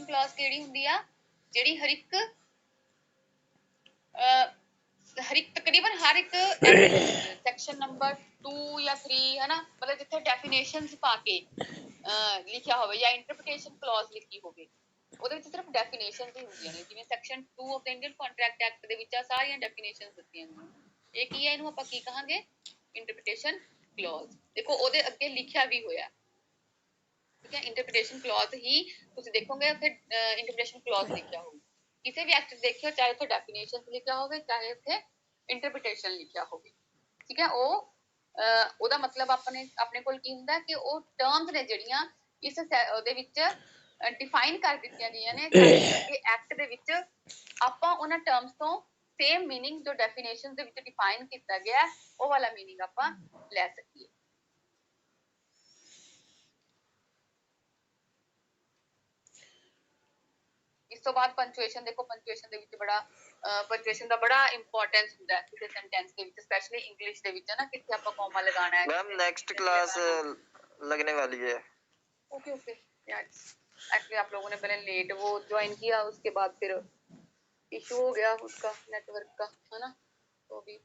ਕਲੌਜ਼ ਕਿਹੜੀ ਹੁੰਦੀ ਆ, ਜਿਹੜੀ ਤਕਰੀਬਨ ਹਰ ਇੱਕ ਸੈਕਸ਼ਨ ਨੰਬਰ 2 ਜਾਂ 3 ਹਨਾ, ਮਤਲਬ ਜਿੱਥੇ ਡੈਫੀਨੇਸ਼ਨਸ ਪਾ ਕੇ ਲਿਖਿਆ ਹੋਵੇ ਜਾਂ ਇੰਟਰਪ੍ਰੀਟੇਸ਼ਨ ਕਲੌਜ਼ ਲਿਖੀ ਹੋਵੇ, ਉਹਦੇ ਵਿੱਚ ਸਿਰਫ ਡੈਫੀਨੇਸ਼ਨਸ ਹੀ ਹੁੰਦੀਆਂ ਨੇ। ਜਿਵੇਂ section 2 of the Indian contract act ਦੇ ਵਿੱਚ ਆ ਸਾਰੀਆਂ ਡੈਫੀਨੇਸ਼ਨਸ ਦਿੱਤੀਆਂ ਗਈਆਂ, ਇਹ ਕੀ ਹੈ, ਇਹਨੂੰ ਆਪਾਂ ਕੀ ਕਹਾਂਗੇ, ਇੰਟਰਪ੍ਰੀਟੇਸ਼ਨ ਕਲੌਜ਼। ਦੇਖੋ ਉਹਦੇ ਅੱਗੇ ਲਿਖਿਆ ਵੀ ਹੋਇਆ, ਠੀਕ ਹੈ, ਇੰਟਰਪ੍ਰੀਟੇਸ਼ਨ ਕਲੌਜ਼ ਹੀ ਤੁਸੀਂ ਦੇਖੋਗੇ ਉੱਥੇ ਇੰਟਰਪ੍ਰੀਟੇਸ਼ਨ ਕਲੌਜ਼ ਲਿਖਿਆ ਹੋਊ, ਕਿਸੇ ਵੀ ਐਕਟ ਦੇਖਿਓ ਚਾਹੇ ਉੱਥੇ ਡੈਫੀਨੇਸ਼ਨ ਲਿਖਿਆ ਹੋਵੇ ਚਾਹੇ ਉੱਥੇ ਇੰਟਰਪ੍ਰੀਟੇਸ਼ਨ ਲਿਖਿਆ ਹੋਵੇ, ਠੀਕ ਹੈ। ਉਹਦਾ ਮਤਲਬ ਆਪਣੇ ਕੋਲ ਕੀ ਹੁੰਦਾ ਕਿ ਉਹ ਟਰਮਸ ਨੇ ਜਿਹੜੀਆਂ ਇਸ ਉਹਦੇ ਵਿੱਚ ਡਿਫਾਈਨ ਕਰ ਦਿੱਤੀਆਂ ਗਈਆਂ ਨੇ ਕਿ ਐਕਟ ਦੇ ਵਿੱਚ ਆਪਾਂ ਉਹਨਾਂ ਟਰਮਸ ਤੋਂ ਸੇਮ ਮੀਨਿੰਗ ਜੋ ਡੈਫੀਨੇਸ਼ਨ ਦੇ ਵਿੱਚ ਡਿਫਾਈਨ ਕੀਤਾ ਗਿਆ ਉਹ ਵਾਲਾ ਮੀਨਿੰਗ ਆਪਾਂ ਲੈ ਸਕੀਏ। ਇਸ ਤੋਂ ਬਾਅਦ ਪੰਚੁਏਸ਼ਨ ਦੇਖੋ, ਪੰਚੁਏਸ਼ਨ ਦੇ ਵਿੱਚ ਪੰਚੁਏਸ਼ਨ ਦਾ ਬੜਾ ਇੰਪੋਰਟੈਂਸ ਹੁੰਦਾ ਹੈ ਕਿਸੇ ਸੈਂਟੈਂਸ ਦੇ ਵਿੱਚ, स्पेशली इंग्लिश ਦੇ ਵਿੱਚ ना, किथे आपको कॉमा लगाना है। मैम नेक्स्ट क्लास लगने वाली है। ओके यार, एक्चुअली आप लोगों ने पहले लेट वो ज्वाइन किया, उसके बाद फिर इशू हो गया उसका नेटवर्क का, है ना, तो भी